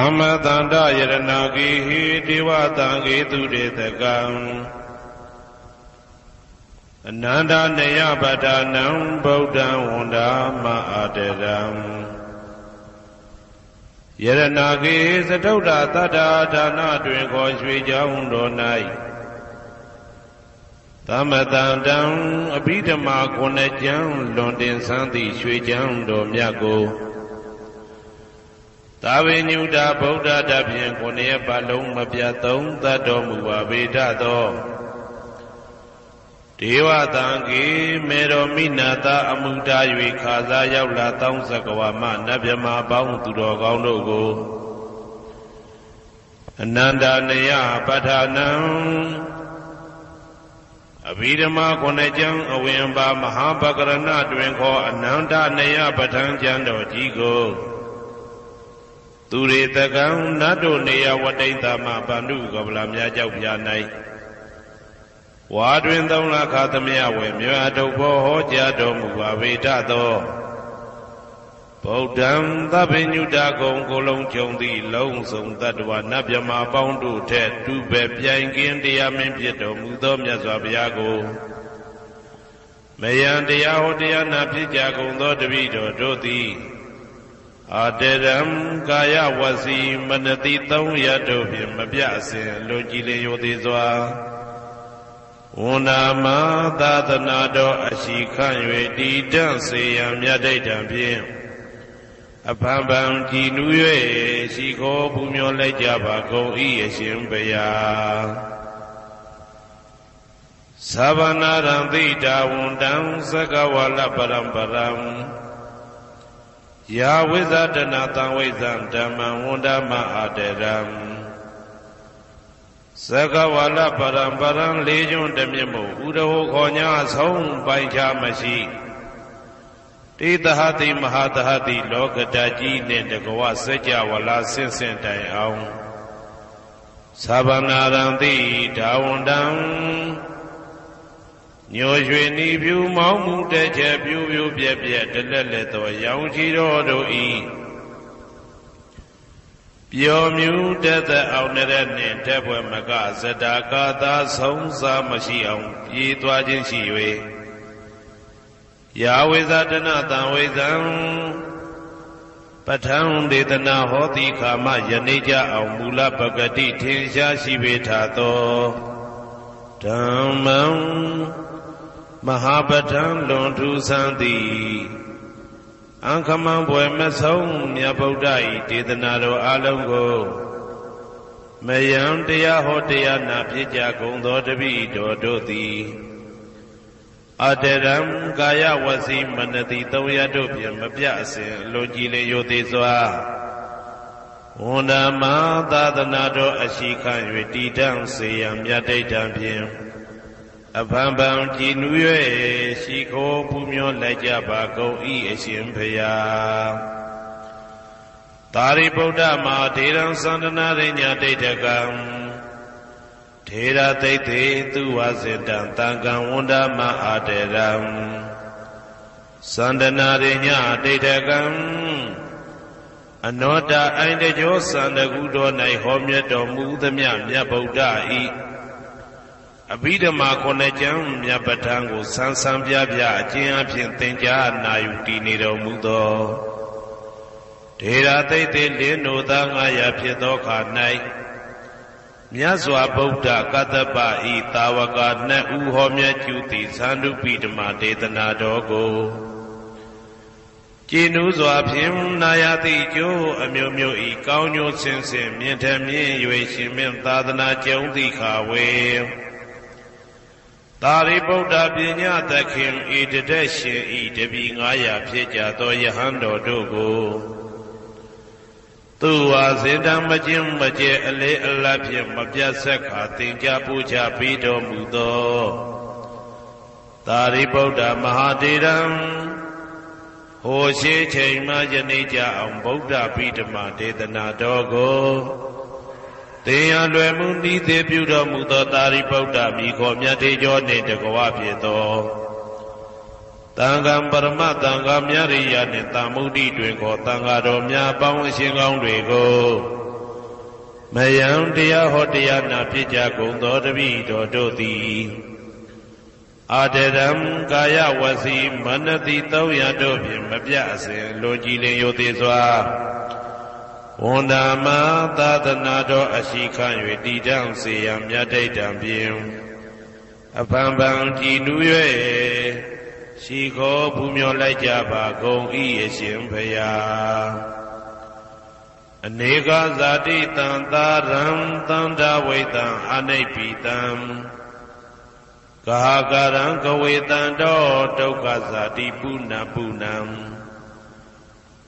Dhamma Tanda Yaranagi Diva Tangi Tudetagam Ananda Neyabadanam Bodha Wanda Ma'aderam Yaranagi Satoda Tada Dana Drinko Sri Jaundo Nai Dhamma Tandam Abhidhamma Konajam Londin Santi Sri Jaundo Myago Tavi Nuda Bodha Dabyan Konya Palung Mabyatung Tato Muva Vedato Deva Tangi Mero Minata Amuta Yui Kaza Yaula Tong Sakawama Nabyama Baung Turo Gaunogo Ananda Neya Padhanam Abhidhamma Konajam Awimba Mahapakarana Dwenko Ananda Neya Padhan Jando Jigo Turetagam Nado Neya Wadaitama Bandu Gablamya Jaupyanai Wadwin Dona Katamia Wemyato Hoja Domuva Vedato Bodam Tabinuda Gong Golong Chondi Long Song Tadwa Nabyama Boundu Ted Tube Piangin Diamin Pieto Mudom Yazabiago Mayan Diao Diana Pijago Dodavito Doti Aderam Gaya Wasi Manati Tong Yadovim Mabiasin Logile Yodizwa Unama Dadanado Ashikan Didan Sayam Yadaitan Pim Apambam Jinue Shiko Bumyo Lejaba Go Ieshim Baya Savanaram Dita Wundam Sakawala Param Ya Wizadana Tawizam Dhamma Wundama Aderam Sakawala Param Legion Demimu Udaho Konya Song Baija Mashi Titahati Mahatahati Lokataji Nendagawa Seja Wala Sinsen Dayang Sabanaranti Dawundam Nyoshweni View Mamu Deja View Bia Deleto Yangiro Do E Piomu Deta Auneren Tebwe Maga Zedaka Da Songsa Mashiam Yitwajin Shiwe Yahwezadana Tanwezam Patang Detana Hoti Kama Yanija Amula Bagati Tinsha Shivetato Dhammam Mahabatan Lontu Santi Ankamam Boemasong Yabodai Titanado Alongo Mayam Dea Hotea Napija Gondo Devi Dodoti Aderam Gaya Wasi Manati Toyadopia Mabiasin Logile Yodizwa Unama Dadanado Ashikan Yedidan Sayam Yadaitan Pim Apambam Jinue Shiko Pumyo Lejaba Go Ieshim Paya Tari Bodha Ma Deram Sandana Rinya Detakam Tera Tete Tuwazidan Tangam Wundama Aderam Sandana Rinya Detakam Anoda Aindejo Sandagudo Nai Homyeto Mudamya Myabodha I Abhidhamma Konajam Myabatango Sansam Byabya Ajin Apin Tenja Nayuti Nido Mudo Tera Tete Lino Dangaya Piedoka Nai Myazwa Bodha Katapa I Tawaka Ne Uhomya Juti Sandu Bidhamma Detana Dogo Jinuzwa Pim Nayati Jo Amyomyo I Kaunyo Sinsin Myentamyen Yue Shimim Tadana Jaundi Kawe Tari Bodha Binya Takim Idadeshin Idabi Ngaya Pyeja To Yahando Dogo Tuwa Zindam Majim Maje Ale Alapim Mabhyasaka Tinja Puja Pido Mudo Tari Bodha Mahadiram Hoshe Chaima Janija Am Bodha Pidama Dedana Dogo Teya Lwemundi Debuda Mudo Tari Bodha Miko Myatejo Nedagawa Pieto Tangam Parama Tangam Yariya Netamudi Dwenko Tangado Mya Pawang Shingong Dwego မယံတရားဟောတရားနာဖြစ်ကြကုန်သောတပည့်တော်တို့သည်အာတရံကာယဝစီမနတိ300တို့ဖြင့်မပြအစဉ်လွန်ကြည်လင်ရိုသေစွာဝန်တာမသာသနာတော်အရှိခံ၍တည်တံ့စေရန်မြတ်တိတ်တံဖြင့်အဖန်ဖန်ကြည်နူး၍ရှိခေါ်ပူမျောလိုက်ကြပါကုန်၏အရှင်ဘုရားအနေကဇာတိတံသာရံသန္တာဝိတံအနိဗ္ဗိတံဂဟာကာရံကဝေတံတောဒုက္ခဇာတိပုဏ္ဏပုဏ္ဏံဂ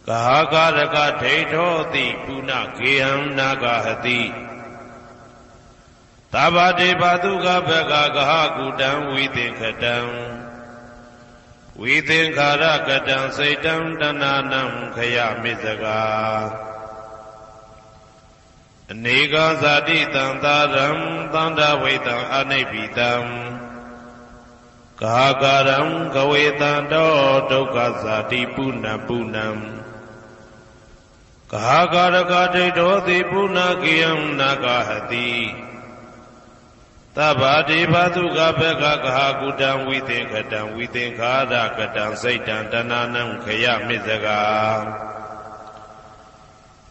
ဟာကာရကဒိဋ္ဌောတိပုဏ္ဏဂေဟံနာဂဟတိသဗ္ဗတေဘသုကဘဂဂဟကုတံဝိသင်္ခတံဝိသင်္ခာရကတံစိတ်တံတဏနံခယမိစကာအနေကဇာတိတံသာရံသန္တာဝိတံအနိဗ္ဗိတံဂဟာကာရံကဝေတံတောဒုက္ခဇာတိပုဏ္ဏပုဏ္ဏံဂဟာကာရကဒိဋ္ဌောတိပုဏ္ဏဂေယံနာဂဟတိသဗ္ဗတေဘသုကဘဂဂဟာကုတံဝိသင်္ခတံဝိသင်္ခာရကတံစိတ်တံတဏနံခယမိစကာ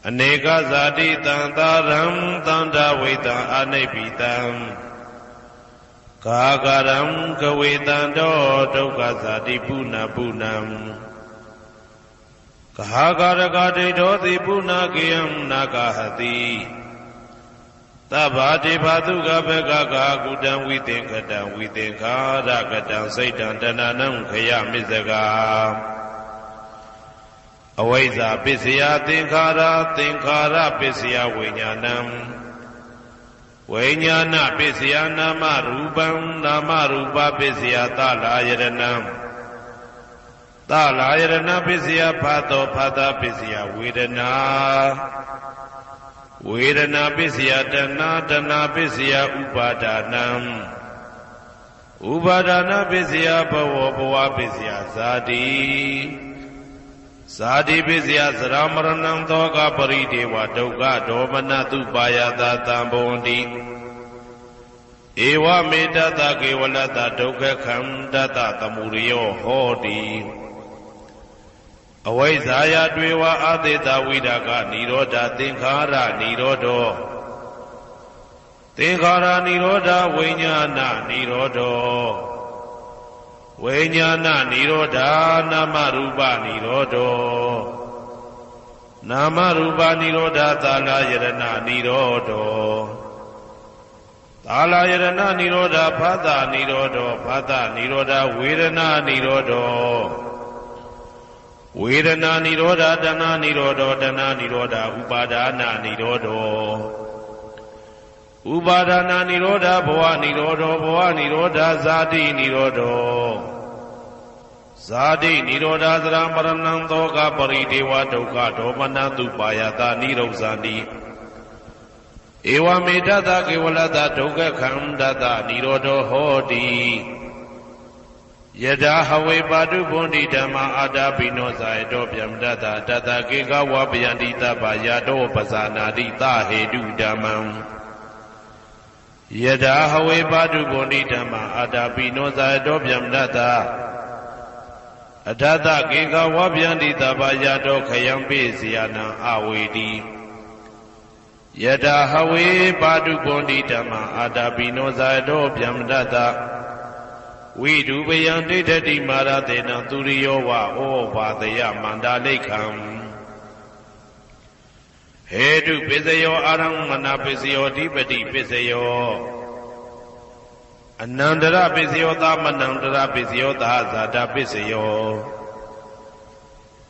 အနေကဇာတိတံသာရံသန္တာဝိတံအနိဗ္ဗိတံဂဟာကာရံကဝေတံတောဒုက္ခဇာတိပုဏ္ဏပုဏ္ဏံဂဟာကာရကဒိဋ္ဌောတိပုဏ္ဏဂေယံနာဂဟတိသဗ္ဗတေဘသုကဘဂဂဟာကုတံဝိသင်္ခတံဝိသင်္ခာရကတံစိတ်တံတဏနံခယမိစကာအဝိဇ္ဇာပစ္စယသင်္ခါရသင်္ခါရပစ္စယဝိညာဏံဝိညာဏပစ္စယနာမရူပံနာမရူပပစ္စယသလာယရဏံသလာယရဏပစ္စယဖာတောဖာတာပစ္စယဝေဒနာဝေဒနာပစ္စယတဏတဏပစ္စယဥပါဒနံဥပါဒနာပစ္စယဘဝဘဝပစ္စယဇာတိဇာတိပစ္စယသရမရဏံသောကပရိဒေဝဒုက္ခဒေါမနတုပါယတာတံဘဝန္တိဧဝမေတ္တကေဝလတ္တဒုက္ခခန္တတသမုရိယောဟောတိအဝိဇ္ဇာယတွေဝအာသေတဝိဒကနိရောဓသင်္ခါရနိရောဓောသင်္ခါရနိရောဓဝိညာဏနိရောဓောဝိညာဏနိရောဓနာမရူပနိရောဓောနာမရူပနိရောဓသာလယရဏနိရောဓောသာလယရဏနိရောဓဖသနိရောဓောဖသနိရောဓဝေဒနာနိရောဓောဝေဒနာနိရောဓတဏနိရောဓတဏနိရောဓဥပါဒနာနိရောဓဥပါဒနာနိရောဓဘဝနိရောဓဘဝနိရောဓဇာတိနိရောဓဇာတိနိရောဓသရမရဏံသောကပရိဒေဝဒုက္ခဒေါမနတုပါယတာနိရောဇာတိဧဝမေတ္တကေဝလတ္တဒုက္ခခန္တတနိရောဓဟောတိယထာဟဝေပါတုဘုန်တိဓမ္မာအာတာပိနောဇာယတောဗျမတတတတကေကဝပယန္တိတပယတောပဇာနာတိသဟေတုဓမ္မံယထာဟဝေပါတုဘုန်တိဓမ္မာအာတာပိနောဇာယတောဗျမတတအထတကေကဝပယန္တိတပယတောခယံပိစီယနံအဝေတိယထာဟဝေပါတုဘုန်တိဓမ္မာအာတာပိနောဇာယတောဗျမတတဝိဒုပယံဒိဋ္ဌတိမာရတေနံသူရိယောဝဩဘာတယမန္တာလိခံဟေတုပစ္စယောအာရမဏပစ္စယောဓိပတိပစ္စယောအနန္တရပစ္စယောသမနန္တရပစ္စယောသာဇာတပစ္စယော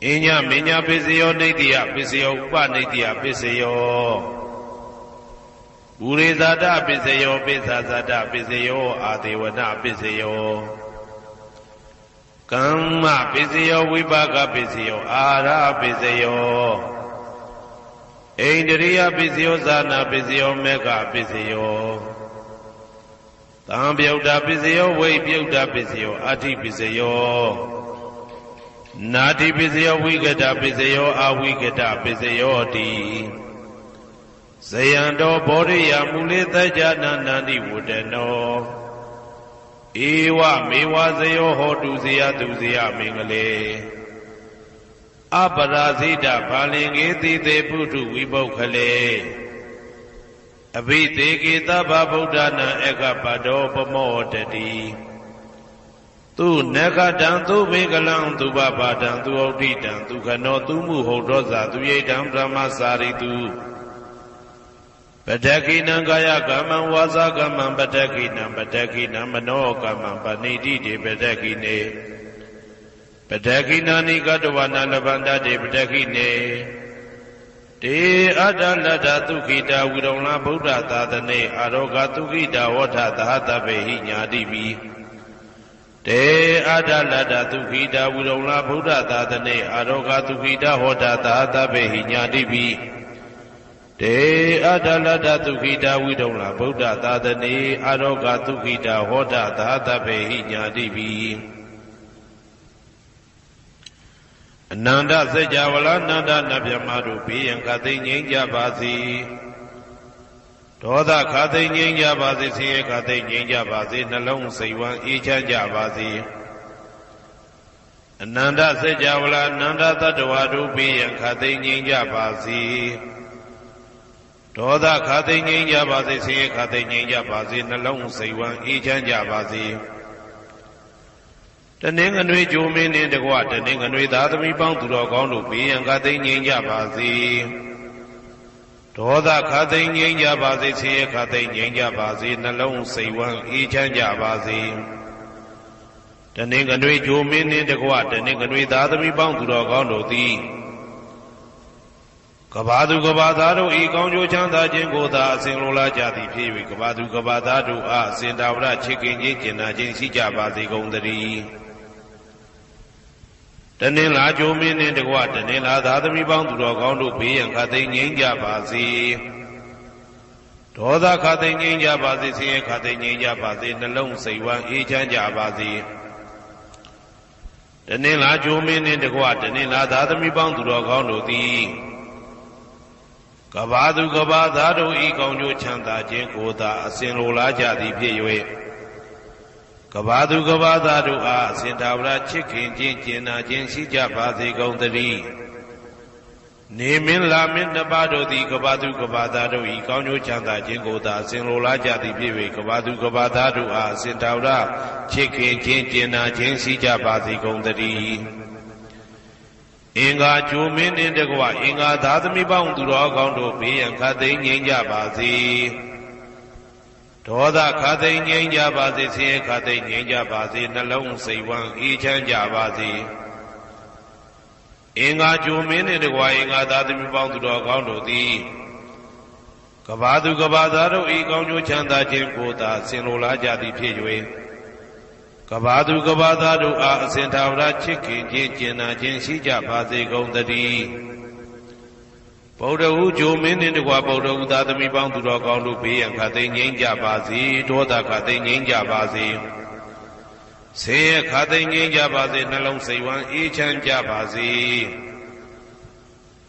အညမညပစ္စယောဒိဋ္ဌိယပစ္စယောဥပနိဋ္ဌိယပစ္စယောဥရိဇာတပစ္စယောပိစ္ဆာဇာတပစ္စယောအာဒေဝနာပစ္စယောကမ္မပစ္စယောဝိပါကပစ္စယောအာရပစ္စယောဣန္ဒရိယပစ္စယောဇာနာပစ္စယောမေဃပစ္စယောသံပြုတ်တာပစ္စယောဝိပြုတ်တာပစ္စယောအာတိပစ္စယောနာတိပစ္စယောဝိကတပစ္စယောအာဝိကတပစ္စယောတိ ဇယံတော်ဘောရိယမူလေသัจ jana နန္တိဝတ္တနောဧဝမေဝဇယောဟောတုဇယတုဇယမင်္ဂလေအပရာဇိတဘာလင်္ကေတိတေပုထုဝိပုခ္ခလေအဘိသေကေသဗ္ဗဗုဒ္ဓနာဧကပတောပမောတတိသူနဂတံသူမေကလံသူဘပါတံသူဩဋ္ဌိတံသူခနောသူမှုဟုတ်သောဇာသူရိတံဗြဟ္မစာရိတုပတ္တကိနံကာယကမ္မံဝါစာကမ္မံပတ္တကိနံပတ္တကိနံမနောကမ္မံပဏိတိတေပတ္တကိနေပတ္တကိနာနိကတဝနာလဗန္တတေပတ္တကိနေတေအတ္တလတ္တသုခိတာဝိရုံလဗုဒ္ဓသာသနေအာရောဂသုခိတာဝဋ္ဌသဟတဗ္ဗေဟိညာတိပိတေအတ္တလတ္တသုခိတာဝိရုံလဗုဒ္ဓသာသနေအာရောဂသုခိတာဟောတာသဟတဗ္ဗေဟိညာတိပိတေအတ္တလတ္တသုခိတာဝိရုံလဗုဒ္ဓသာသနေအာရောဂသုခိတာဟောတာသဟတဗ္ဗေဟိညာတိပိအနန္တစัจ java လာနန္ဒနဗျမတို့ဘေးရန်ခသိငြိမ်းကြပါစေဒေါသခသိငြိမ်းကြပါစေဆင်းရဲခသိငြိမ်းကြပါစေနှလုံးစိတ်ဝမ်းအေးချမ်းကြပါစေအနန္တစัจ java လာနန္ဒတတ္တဝါတို့ဘေးရန်ခသိငြိမ်းကြပါစေဒေါသခသိငြိမ်းကြပါစေဆင်းရဲခသိငြိမ်းကြပါစေနှလုံးစိတ်ဝမ်းအေးချမ်းကြပါစေတနင်္ဂနွေဂျိုမင်းနှင့်တကွတနင်္ဂနွေသားသမီးပေါင်းသူတော်ကောင်းတို့ဘေးရန်ခသိငြိမ်းကြပါစေဒေါသခသိငြိမ်းကြပါစေဆင်းရဲခသိငြိမ်းကြပါစေနှလုံးစိတ်ဝမ်းအေးချမ်းကြပါစေတနင်္ဂနွေဂျိုမင်းနှင့်တကွတနင်္ဂနွေသားသမီးပေါင်းသူတော်ကောင်းတို့သည်ကဘာသူကဘာသားတို့ဤကောင်းကျိုးချမ်းသာခြင်းကိုသာအစဉ်လိုလားကြသည်ဖြစ်၍ကဘာသူကဘာသားတို့အားအစဉ်တာဝရချစ်ခင်ခြင်းကျင်နာခြင်းရှိကြပါစေကုန်သတည်းတနင်္လာဂျိုမင်းနှင့်တကွတနင်္လာသားသမီးပေါင်းသူတော်ကောင်းတို့ဘေးရန်ခသိငြိမ်းကြပါစေဒေါသခသိငြိမ်းကြပါစေဆင်းရဲခသိငြိမ်းကြပါစေနှလုံးစိတ်ဝမ်းအေးချမ်းကြပါစေတနင်္လာဂျိုမင်းနှင့်တကွတနင်္လာသားသမီးပေါင်းသူတော်ကောင်းတို့သည်ကဘာသူကဘာသားတို့ဤကောင်းကျိုးချမ်းသာခြင်းကိုသာအစဉ်လိုလားကြသည်ဖြစ်၍ကဘာသူကဘာသားတို့အားအစဉ်တာဝရချစ်ခင်ခြင်းကျင်နာခြင်းရှိကြပါစေကုန်သတည်းနေမင်းလာမင်းနှစ်ပါးတို့သည်ကဘာသူကဘာသားတို့ဤကောင်းကျိုးချမ်းသာခြင်းကိုသာအစဉ်လိုလားကြသည်ဖြစ်၍ကဘာသူကဘာသားတို့အားအစဉ်တာဝရချစ်ခင်ခြင်းကျင်နာခြင်းရှိကြပါစေကုန်သတည်းအင်္ဂါဂျိုမင်းနှင့်တကွအင်္ဂါသားသမီးပေါင်းသူတော်ကောင်းတို့ဘေးရန်ခသိငြိမ်းကြပါစေဒေါသခသိငြိမ်းကြပါစေဆင်းရဲခသိငြိမ်းကြပါစေနှလုံးစိတ်ဝမ်းအေးချမ်းကြပါစေအင်္ဂါဂျိုမင်းနှင့်တကွအင်္ဂါသားသမီးပေါင်းသူတော်ကောင်းတို့သည်ကဘာသူကဘာသားတို့ဤကောင်းကျိုးချမ်းသာခြင်းကိုသာဆင်လိုလားကြသည်ဖြစ်၍ကဘာသူကဘာသားတို့အားအစဉ်ထာဝရချစ်ခင်ခြင်းကျင်နာခြင်းရှိကြပါစေကုန်သတည်းဗုဒ္ဓဟူဂျိုမင်းနှင့်တကွဗုဒ္ဓဟူသားသမီးပေါင်းသူတော်ကောင်းတို့ဘေးရန်ခသိငြိမ်းကြပါစေဒေါသခသိငြိမ်းကြပါစေဆင်းရဲခသိငြိမ်းကြပါစေနှလုံးစိတ်ဝမ်းအေးချမ်းကြပါစေ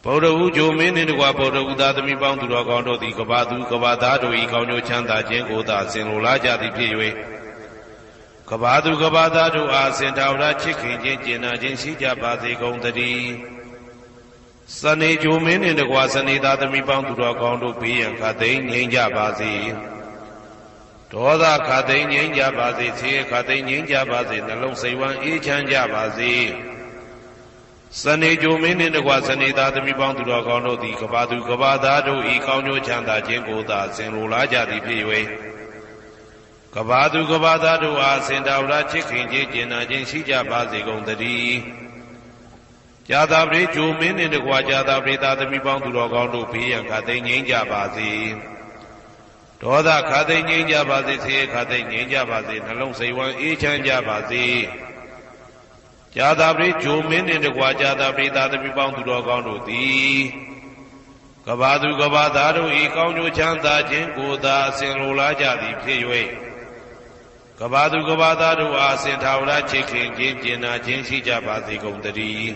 ဗုဒ္ဓဟူဂျိုမင်းနှင့်တကွဗုဒ္ဓဟူသားသမီးပေါင်းသူတော်ကောင်းတို့သည်ကဘာသူကဘာသားတို့၏ကောင်းကျိုးချမ်းသာခြင်းကိုသာဆင်လိုလားကြသည်ဖြစ်၍ကဘာသူကဘာသားတို့အားစင်တာဝရချစ်ခင်ခြင်းကျင်နာခြင်းရှိကြပါစေကုန်သတည်းစနေဂျိုမင်းနှင့်တကွစနေသားသမီးပေါင်းသူတော်ကောင်းတို့ဘေးရန်ခသိငြိမ်းကြပါစေဒေါသခသိငြိမ်းကြပါစေဆင်းရဲခသိငြိမ်းကြပါစေနှလုံးစိတ်ဝမ်းအေးချမ်းကြပါစေစနေဂျိုမင်းနှင့်တကွစနေသားသမီးပေါင်းသူတော်ကောင်းတို့သည်ကဘာသူကဘာသားတို့ဤကောင်းကျိုးချမ်းသာခြင်းကိုသာဆင်လိုလားကြသည်ဖြစ်၍ကဘာသူကဘာသားတို့အားစင်တာဝရချစ်ခင်ခြင်းကျင်နာခြင်းရှိကြပါစေကုန်သတည်းကြာသာပရိဂျိုမင်းနှင့်တကွာကြာသာပရိသားသမီးပေါင်းသူတော်ကောင်းတို့ဘေးရန်ခသိငြိမ်းကြပါစေဒေါသခသိငြိမ်းကြပါစေဆင်းရဲခသိငြိမ်းကြပါစေနှလုံးစိတ်ဝမ်းအေးချမ်းကြပါစေကြာသာပရိဂျိုမင်းနှင့်တကွာကြာသာပရိသားသမီးပေါင်းသူတော်ကောင်းတို့သည်ကဘာသူကဘာသားတို့ဤကောင်းကျိုးချမ်းသာခြင်းကိုသာအစဉ်လိုလားကြသည်ဖြစ်၍ကဘာသူကဘာသားတို့အားစင်ထာဝရချစ်ခင်ခြင်းကျင်နာခြင်းရှိကြပါစေကုန်သတည်း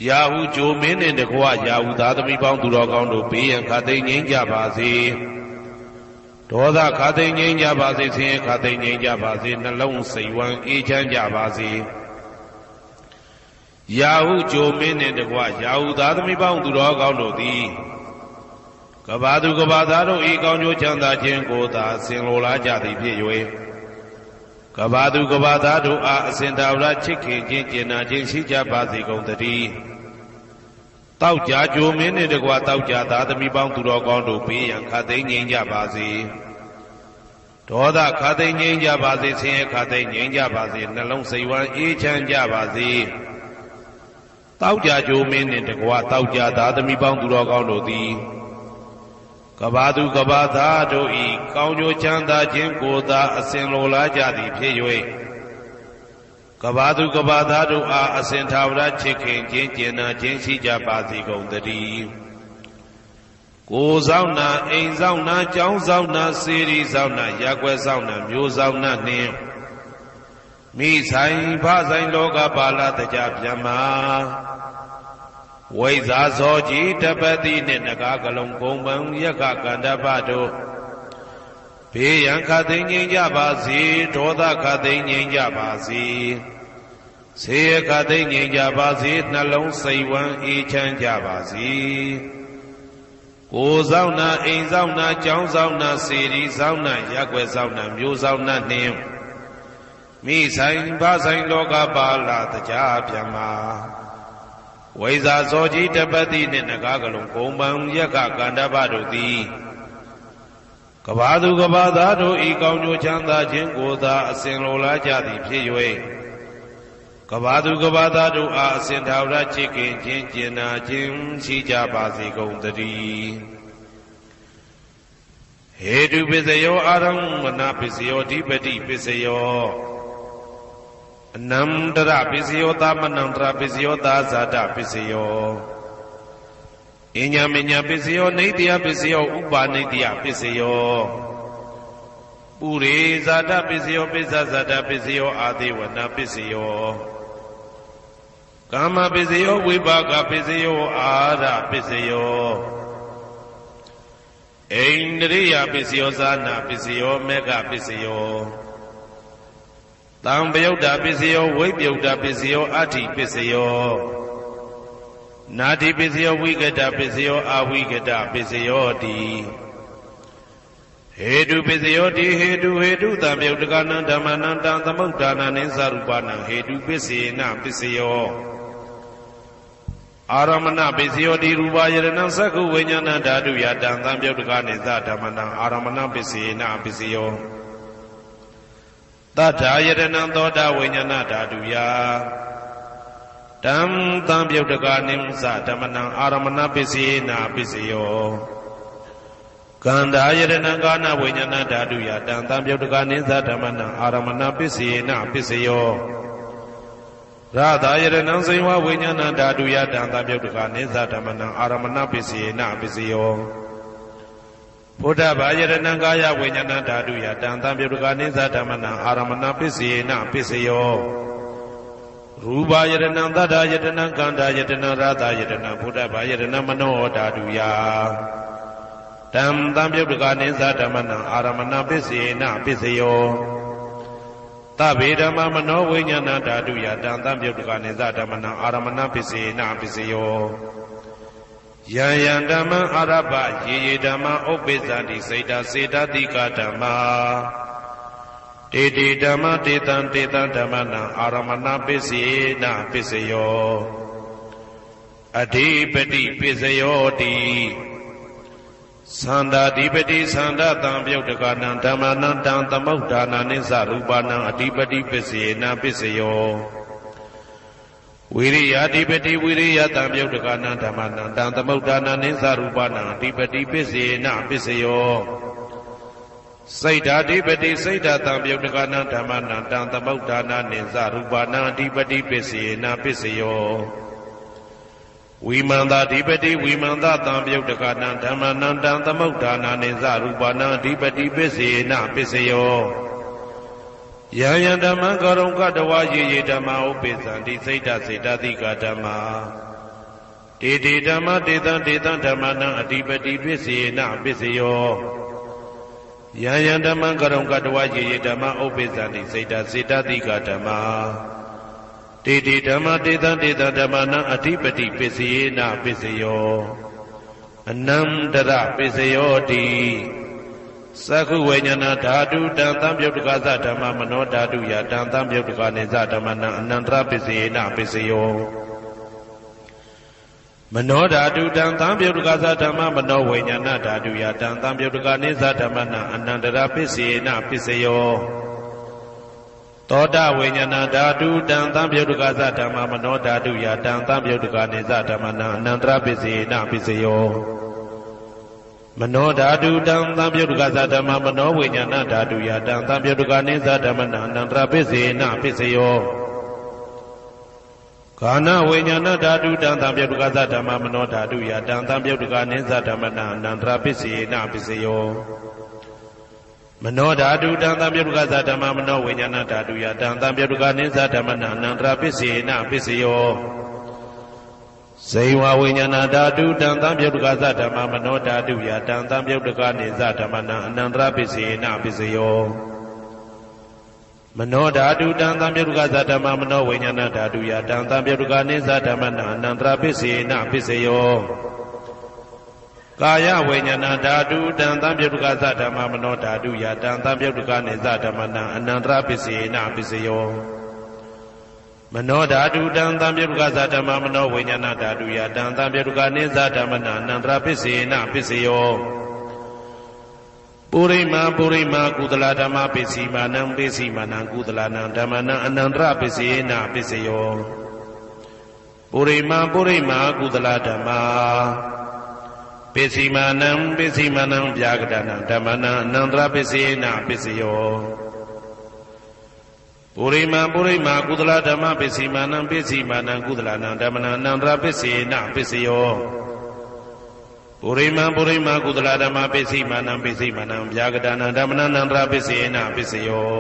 ရာဟုဂျိုမင်းနှင့်တကွရာဟုသားသမီးပေါင်းသူတော်ကောင်းတို့ဘေးရန်ခါသိမ်းငြိမ်းကြပါစေဒေါသခါသိမ်းငြိမ်းကြပါစေဆင်းရဲခါသိမ်းငြိမ်းကြပါစေနှလုံးစိတ်ဝမ်းအေးချမ်းကြပါစေရာဟုဂျိုမင်းနှင့်တကွရာဟုသားသမီးပေါင်းသူတော်ကောင်းတို့သည်ကဘာသူကဘာသားတို့ဤကောင်းကျိုးချမ်းသာခြင်းကိုသာဆင်လိုလားကြသည်ဖြစ်၍ကဘာသူကဘာသားတို့အားအစဉ်တာဝရချစ်ခင်ခြင်းကျင်နာခြင်းရှိကြပါစေကုန်သတည်းတောက်ကြကြိုမင်းနှင့်တကွတောက်ကြသားသမီးပေါင်းသူတော်ကောင်းတို့ဘေးရန်ခါသိမ်းငြိမ်းကြပါစေဒေါသခါသိမ်းငြိမ်းကြပါစေဆင်းရဲခါသိမ်းငြိမ်းကြပါစေနှလုံးစိတ်ဝမ်းအေးချမ်းကြပါစေတောက်ကြကြိုမင်းနှင့်တကွတောက်ကြသားသမီးပေါင်းသူတော်ကောင်းတို့သည်ကဘာသူကဘာသားတို့ဤကောင်းကျိုးချမ်းသာခြင်းကိုသာအစဉ်လိုလားကြသည်ဖြစ်၍ကဘာသူကဘာသားတို့အားအစဉ်ထာဝရချစ်ခင်ခြင်းကျင်နာခြင်းရှိကြပါစေကုန်သတည်းကိုယ်ဆောင်နာအိမ်ဆောင်နာကျောင်းဆောင်နာစေရီဆောင်နာရပ်ကွက်ဆောင်နာမျိုးဆောင်နာနှင့်မိဆိုင်ဖဆိုင်လောကပါဠတကြဗျမဝိဇာဇောကြီးတပတိနှင့်နဂါကလုံးကုံပံယက္ခကန္တပတို့ဘေးရန်ခတ်သိမ်းငြိမ်းကြပါစေဒေါသခတ်သိမ်းငြိမ်းကြပါစေဆေးခတ်သိမ်းငြိမ်းကြပါစေနှလုံးစိတ်ဝမ်းအေးချမ်းကြပါစေကိုယ်ဆောင်နာအိမ်ဆောင်နာကျောင်းဆောင်နာစေရီဆောင်နာရပ်ကွက်ဆောင်နာမျိုးဆောင်နာနှင့်မိဆိုင်ဖဆိုင်လောကပါဠတကြဗျမဝိဇာဇောကြီးတပတိနှင့်နဂါကလုံးကုံပံယက္ခကန္တပတို့သည်ကဘာသူကဘာသားတို့ဤကောင်းကျိုးချမ်းသာခြင်းကိုသာအစဉ်လိုလားကြသည်ဖြစ်၍ကဘာသူကဘာသားတို့အားအစဉ်ထာဝရချစ်ခင်ခြင်းကျင်နာခြင်းရှိကြပါစေကုန်သတည်းဟေတုပစ္စယောအာရမဏပစ္စယောဓိပတိပစ္စယောအနန္တရပစ္စယောသမနန္တရပစ္စယောသာဇာတပစ္စယောအညမညပစ္စယောနေတယပစ္စယောဥပါနေတယပစ္စယောပုရိဇာတပစ္စယောပိစ္ဆဇာတပစ္စယောအာသေဝနာပစ္စယောကာမပစ္စယောဝိပါကပစ္စယောအာရပစ္စယောဣန္ဒရိယပစ္စယောဇာနာပစ္စယောမေဃပစ္စယောတံပယုတ်တာပစ္စယောဝိပယုတ်တာပစ္စယောအဋ္ဌိပစ္စယောနာတိပစ္စယောဝိကတပစ္စယောအဝိကတပစ္စယောတိဟေတုပစ္စယောတိဟေတုတံပယုတ်တကနံဓမ္မနံတံသမုဋ္ဌာနနိသရူပနံဟေတုပစ္စေနပစ္စယောအာရမဏပစ္စယောတိရူပယရဏံသက္ခုဝိညာဏဓာတုယတံသံပယုတ်တကနိသဓမ္မနံအာရမဏပစ္စေနပစ္စယောတထာယရဏံသောတာဝိညာဏဓာတုယတံသံပယုတ်တကနိသဓမ္မနံအာရမဏပစ္စေနပစ္စယောကန္တာယရဏံကာနဝိညာဏဓာတုယတံသံပယုတ်တကနိသဓမ္မနံအာရမဏပစ္စေနပစ္စယောရသာယရဏံဇိဝဝိညာဏဓာတုယတံသံပယုတ်တကနိသဓမ္မနံအာရမဏပစ္စေနပစ္စယောဘုဒ္ဓဘာယရဏံကာယဝိညာဏဓာတုယတံသံပယုတ်တကနိသဓမ္မနံအာရမဏပစ္စေနပစ္စယောရူပယရဏံသတ္တယတနံကန္တာယတနံရသာယတနံဘုဒ္ဓဘာယရဏံမနောဓာတုယတံသံပယုတ်တကနိသဓမ္မနံအာရမဏပစ္စေနပစ္စယောသဗ္ဗေဓမ္မမနောဝိညာဏဓာတုယတံသံပယုတ်တကနိသဓမ္မနံအာရမဏပစ္စေနပစ္စယောယံယံဓမ္မအာရပယေယေဓမ္မဥပ္ပိသတိစိတ်တစေတတိကဓမ္မာတေတေဓမ္မတေတံဓမ္မနံအာရမဏပစ္စေနပစ္စယောအဓိပတိပစ္စယောတိသန္တာဓိပတိသန္တာတံပယုတ်တကနံဓမ္မနံတံသမုဋ္ဌာနာနိသရူပနံအဓိပတိပစ္စေနပစ္စယောဝိရိယဓိပတိဝိရိယတံပယုတ်တကနံဓမ္မနံတံသမုဋ္ဌာနာနိသရူပနံအဓိပတိပစ္စေနပစ္စယောစိတ်ဓာဓိပတိစိတ်ဓာတံပယုတ်တကနံဓမ္မနံတံသမုဋ္ဌာနာနိသရူပနံအဓိပတိပစ္စေနပစ္စယောဝိမန္တာဓိပတိဝိမန္တာတံပယုတ်တကနံဓမ္မနံတံသမုဋ္ဌာနာနိသရူပနံအဓိပတိပစ္စေနပစ္စယောယံယံဓမ္မံကရုံကတဝါယေယေဓမ္မဥပိသံတိစိတ်တစေတတိကဓမ္မာ တေတေဓမ္မတေတံတေတံဓမ္မနံအဓိပတိပစ္စေနပစ္စယောယံယံဓမ္မံကရုံကတဝယေယေဓမ္မဥပ္ပိသန္တိစေတစေတတိကဓမ္မာတေတေဓမ္မတေတံတေတံဓမ္မနံအဓိပတိပစ္စေနပစ္စယောအနန္တရပစ္စယောတိသက္ခုဝိညာဏဓာတုတံသံပြုတ်တကသဓမ္မမနောဓာတုယတံသံပြုတ်တကနေသဓမ္မနံအနန္တရပစ္စေနပစ္စယောမနောဓာတုတံသံပြုတ်တကသဓမ္မမနောဝိညာဏဓာတုယတံသံပြုတ်တကနေသဓမ္မနံအနန္တရပစ္စေနပစ္စယောသောတဝိညာဏဓာတုတံသံပြုတ်တကသဓမ္မမနောဓာတုယတံသံပြုတ်တကနေသဓမ္မနံအနန္တရပစ္စေနပစ္စယောမနောဓာတုတံသံပြုတ်တကသဓမ္မမနောဝိညာဏဓာတုယတံသံပြုတ်တကနေသဓမ္မနံအနန္တရပစ္စေနပစ္စယောကာနဝိညာဏဓာတုတံသံပြုတ်တကသဓမ္မမနောဓာတုယတံသံပြုတ်တကနေသဓမ္မနံအနန္တရပစ္စေနပစ္စယောမနောဓာတုတံသံပြုတ်တကသဓမ္မမနောဝိညာဏဓာတုယတံသံပြုတ်တကနေသဓမ္မနံအနန္တရပစ္စေနပစ္စယောဇေဝဝိညာဏဓာတုတံသံပြုတ်တကသဓမ္မမနောဓာတုယတံသံပြုတ်တကနေသဓမ္မနံအနန္တရပစ္စေနပစ္စယောမနောဓာတုတံသံပြုတ်တကသဓမ္မမနောဝိညာဏဓာတုယတံသံပြုတ်တကနေသဓမ္မနံအနန္တရပစ္စေနပစ္စယောကာယဝိညာဏဓာတုတံသံပြုတ်တကသဓမ္မမနောဓာတုယတံသံပြုတ်တကနေသဓမ္မနံအနန္တရပစ္စေနပစ္စယောမနောဓာတုတံသံပြုတ်တကသဓမ္မမနောဝိညာဏဓာတုယတံသံပြုတ်တကနေသဓမ္မနံအနန္တရပစ္စေနပစ္စယောပုရိမာပုရိမာကုသလဓမ္မပစ္စည်းမာနံပစ္စည်းမာနံကုသလနံဓမ္မနံအနန္တရပစ္စေနပစ္စယောပုရိမာပုရိမာကုသလဓမ္မာပစ္စည်းမာနံပစ္စည်းမာနံဗျာကတနံဓမ္မနံအနန္တရပစ္စေနပစ္စယောပုရိမာပုရိမာကုသလဓမ္မပစ္စည်းမာနံပစ္စည်းမာနံကုသလနံဓမ္မနံအနန္တရပစ္စေနပစ္စယောပုရိမာပုရိမာကုသလဓမ္မပစ္စည်းမာနံပစ္စည်းမာနံဗျာကတနံဓမ္မနံအနန္တရပစ္စေနပစ္စယော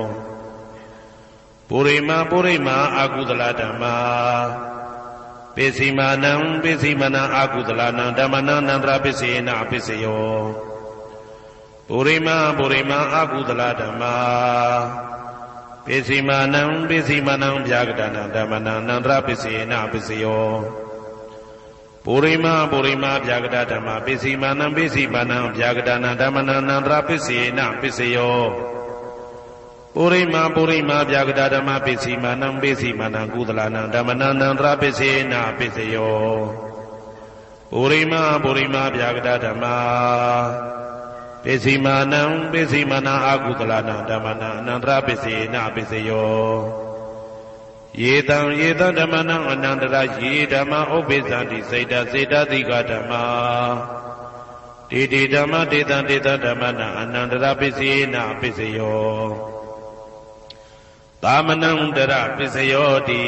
ပုရိမာပုရိမာအကုသလဓမ္မာပစ္စည်းမာနံပစ္စည်းမာနံအကုသလနံဓမ္မနံအနန္တရပစ္စေနပစ္စယောပုရိမာပုရိမာအကုသလဓမ္မာပစ္စည်းမာနံပစ္စည်းမာနံဗျာကတနံဓမ္မနံအနန္တရပစ္စေနပစ္စယောပုရိမာပုရိမာဗျာကတဓမ္မပစ္စည်းမာနံပစ္စည်းမာနံဗျာကတနံဓမ္မနံအနန္တရပစ္စေနပစ္စယောပုရိမာပုရိမာဗျာကတဓမ္မပစ္စည်းမာနံပစ္စည်းမာနံကုသလနံဓမ္မနံအနန္တရပစ္စေနပစ္စယောပုရိမာပုရိမာဗျာကတဓမ္မပစ္စည်းမာနံပစ္စည်းမာနံအကုသလနံဓမ္မနံအနန္တရပစ္စေနပစ္စယောယေတံယေတံဓမ္မနံအနန္တရယေဓမ္မဥပ္ပိသန္တိစေတစေတတိကဓမ္မာတေတေဓမ္မတေတံတေတံဓမ္မနံအနန္တရပစ္စေနပစ္စယောသာမနံတရပစ္စယောတိ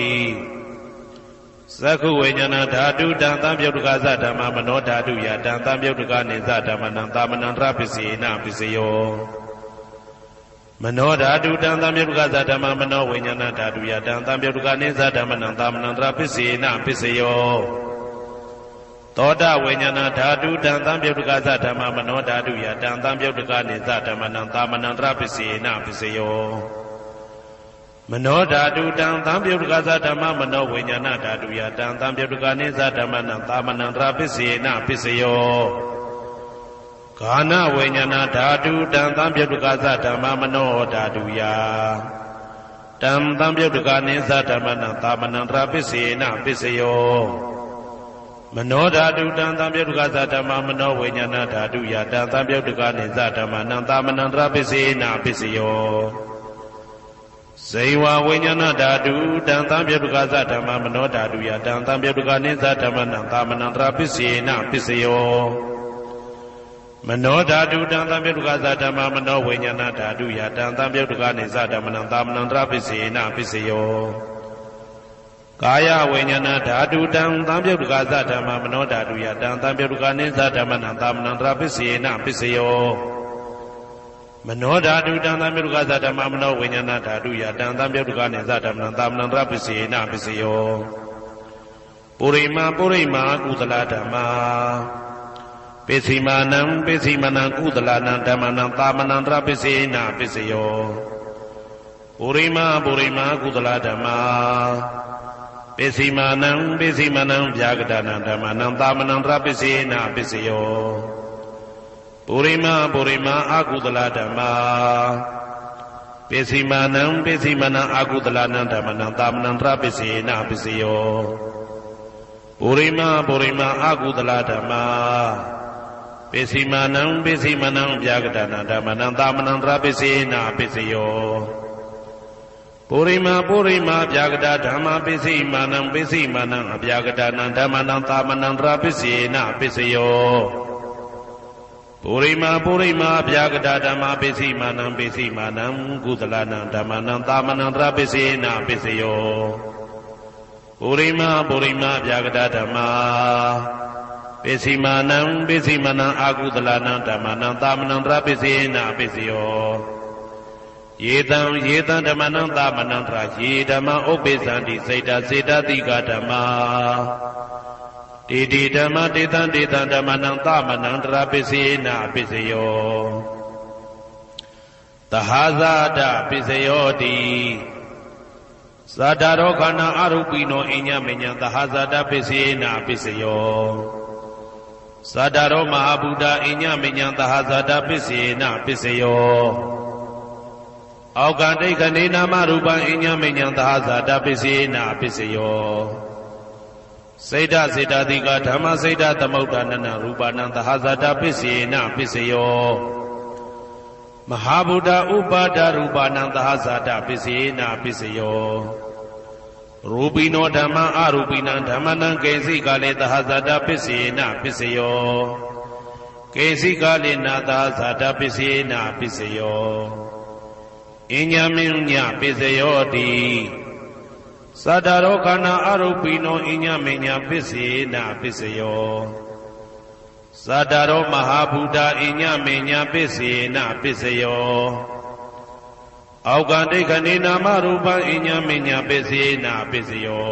သက္ခုဝိညာဏဓာတုတံသံပြုတ်တကသဓမ္မမနောဓာတုယတံသံပြုတ်တကနေသဓမ္မနံသာမနံတရပစ္စေနပစ္စယောမနောဓာတုတံသံပြုတ်တကသဓမ္မမနောဝိညာဏဓာတုယတံသံပြုတ်တကနေသဓမ္မနံသာမနံတရပစ္စေနပစ္စယောသောတဝိညာဏဓာတုတံသံပြုတ်တကသဓမ္မမနောဓာတုယတံသံပြုတ်တကနေသဓမ္မနံသာမနံတရပစ္စေနပစ္စယောမနောဓာတုတံသံပြုတ်တကသဓမ္မမနောဝိညာဏဓာတုယတံသံပြုတ်တကနေသဓမ္မနံသာမနံတရပစ္စေနပစ္စယောကာနဝိညာဏဓာတုတံသံပြုတ်တကသဓမ္မမနောဓာတုယတံသံပြုတ်တကနေသဓမ္မနံသာမနံတရပစ္စေနပစ္စယောမနောဓာတုတံသံပြုတ်တကသဓမ္မမနောဝိညာဏဓာတုယတံသံပြုတ်တကနေသဓမ္မနံသာမနံတရပစ္စေနပစ္စယောဇေဝဝိညာဏဓာတုတံသံပြုတ်တကသဓမ္မမနောဓာတုယတံသံပြုတ်တကနေသဓမ္မနံသာမနံတရပစ္စေနပစ္စယောမနောဓာတုတံသံပြုတ်တကသဓမ္မမနောဝိညာဏဓာတုယတံသံပြုတ်တကနေသဓမ္မနံသာမနံတရပစ္စေနပစ္စယောကာယဝိညာဏဓာတုတံသံပြုတ်တကသဓမ္မမနောဓာတုယတံသံပြုတ်တကနေသဓမ္မနံသာမနံတရပစ္စေနပစ္စယောမနောဓာတုတံသံပြုတ်တကသဓမ္မမနောဝိညာဏဓာတုယတံသံပြုတ်တကနေသဓမ္မနံသာမနံတရပစ္စေနပစ္စယော ပုရိမာကုသလဓမ္မာပိစီမာနံပိစီမနံကုသလနံဓမ္မနံသာမနံတရပိစေနပိစယောပုရိမာကုသလဓမ္မာပိစီမာနံပိစီမနံဗျာကတနံဓမ္မနံသာမနံတရပိစေနပိစယောပုရိမာအကုသလဓမ္မာပိစီမာနံပိစီမနံအကုသလနံဓမ္မနံသာမနံတရပိစေနပိစယောပုရိမာအကုသလဓမ္မာပိစီမာနံပိစီမနံဗျာကတနံဓမ္မနံသာမနံတရပိစေနပိစယောပုရိမာဗျာကတဓမ္မာပိစီမာနံအဗျာကတနံဓမ္မနံသာမနံတရပိစေနပိစယောပုရိမာဗျာကတဓမ္မာပိစီမာနံကုသလနံဓမ္မနံသာမနံတရပိစေနပိစယောပုရိမာဗျာကတဓမ္မာပိစီမာနံအကုသလနံဓမ္မနံသာမနံတရပိစေနပိစယောယေတံဓမ္မနံသာမနံတရယေဓမ္မဥပ္ပေသန္တိစေတတိကဓမ္မာတေဓမ္မတေတံဓမ္မနံသာမနံတရပိစေနပိစယောသဟာဇာတပိစယောတိသတ္တရောခန္ဓာအရုပိနောအညမညံသဟာဇာတပိစေနပိစယောသတ္တရောမဟာဗုဒ္ဓအညမညံသဟာဇာတပိစေနပိစယောအောက်ကတိခဏေနာမရူပံအညမညံသဟာဇာတပိစေနပိစယောစေတတိကဓမ္မစေတသမုဋ္ဌာနနရူပနံသဟာဇာတပိစေနပိစယောမဟာဗုဒ္ဓဥပါဒရူပနံသဟာဇာတပိစေနပိစယောရူပိနောဓမ္မအရူပိနံဓမ္မနံကေစီကလေသဟာဇာတပိစေနပိစယောကေစီကလေနာသဟာဇာတပိစေနပိစယောအညမညပိစယောတိသတ္တရောခန္ဓာအရူပိနောအညမညပိစေနပိစယောသတ္တရောမဟာဗုဒ္ဓအညမညပိစေနပိစယောအောက်ကတိခဏေနာမရူပံအညမညပိစေနပိစယော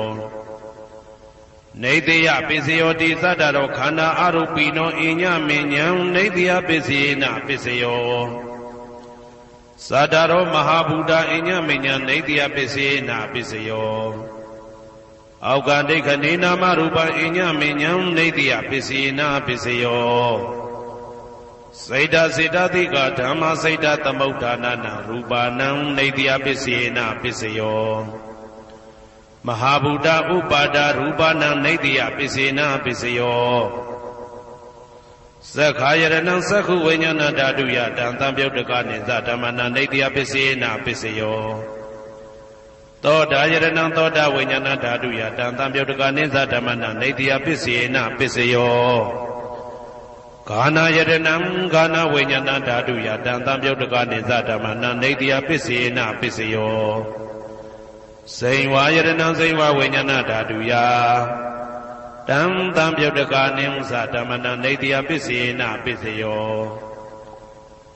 နေတယပိစယောတိသတ္တရောခန္ဓာအရူပိနောအညမညံနေတယပိစေနပိစယောသတ္တရောမဟာဗုဒ္ဓအညမညံနေတယပိစေနပိစယောအောက်ကတိခဏေနာမရူပံအညမညံနေတယပိစေနပိစယောစေတတိကဓမ္မစေတသမုဋ္ဌာနနရူပနံနေတယပိစေနပိစယောမဟာဗုဒ္ဓဥပါဒရူပနံနေတယပိစေနပိစယောသက္ခာယရဏံသက္ခုဝိညာဏဓာတုယတံသံပြုတ်တကနိသဓမ္မနံနေတယပိစေနပိစယောသောတာယရဏံသောတာဝိညာဏဓာတုယတံသံပြုတ်တကနိသဓမ္မနံနေတယပိစေနပိစယောဂာနာယရဏံဂာနာဝိညာဏဓာတုယတံသံပြုတ်တကနိသဓမ္မနံနေတယပိစေနပိစယောစိန်ဝါယရဏံစိန်ဝါဝိညာဏဓာတုယတံသံပြုတ်တကနိသဓမ္မနံနေတယပိစေနပိစယော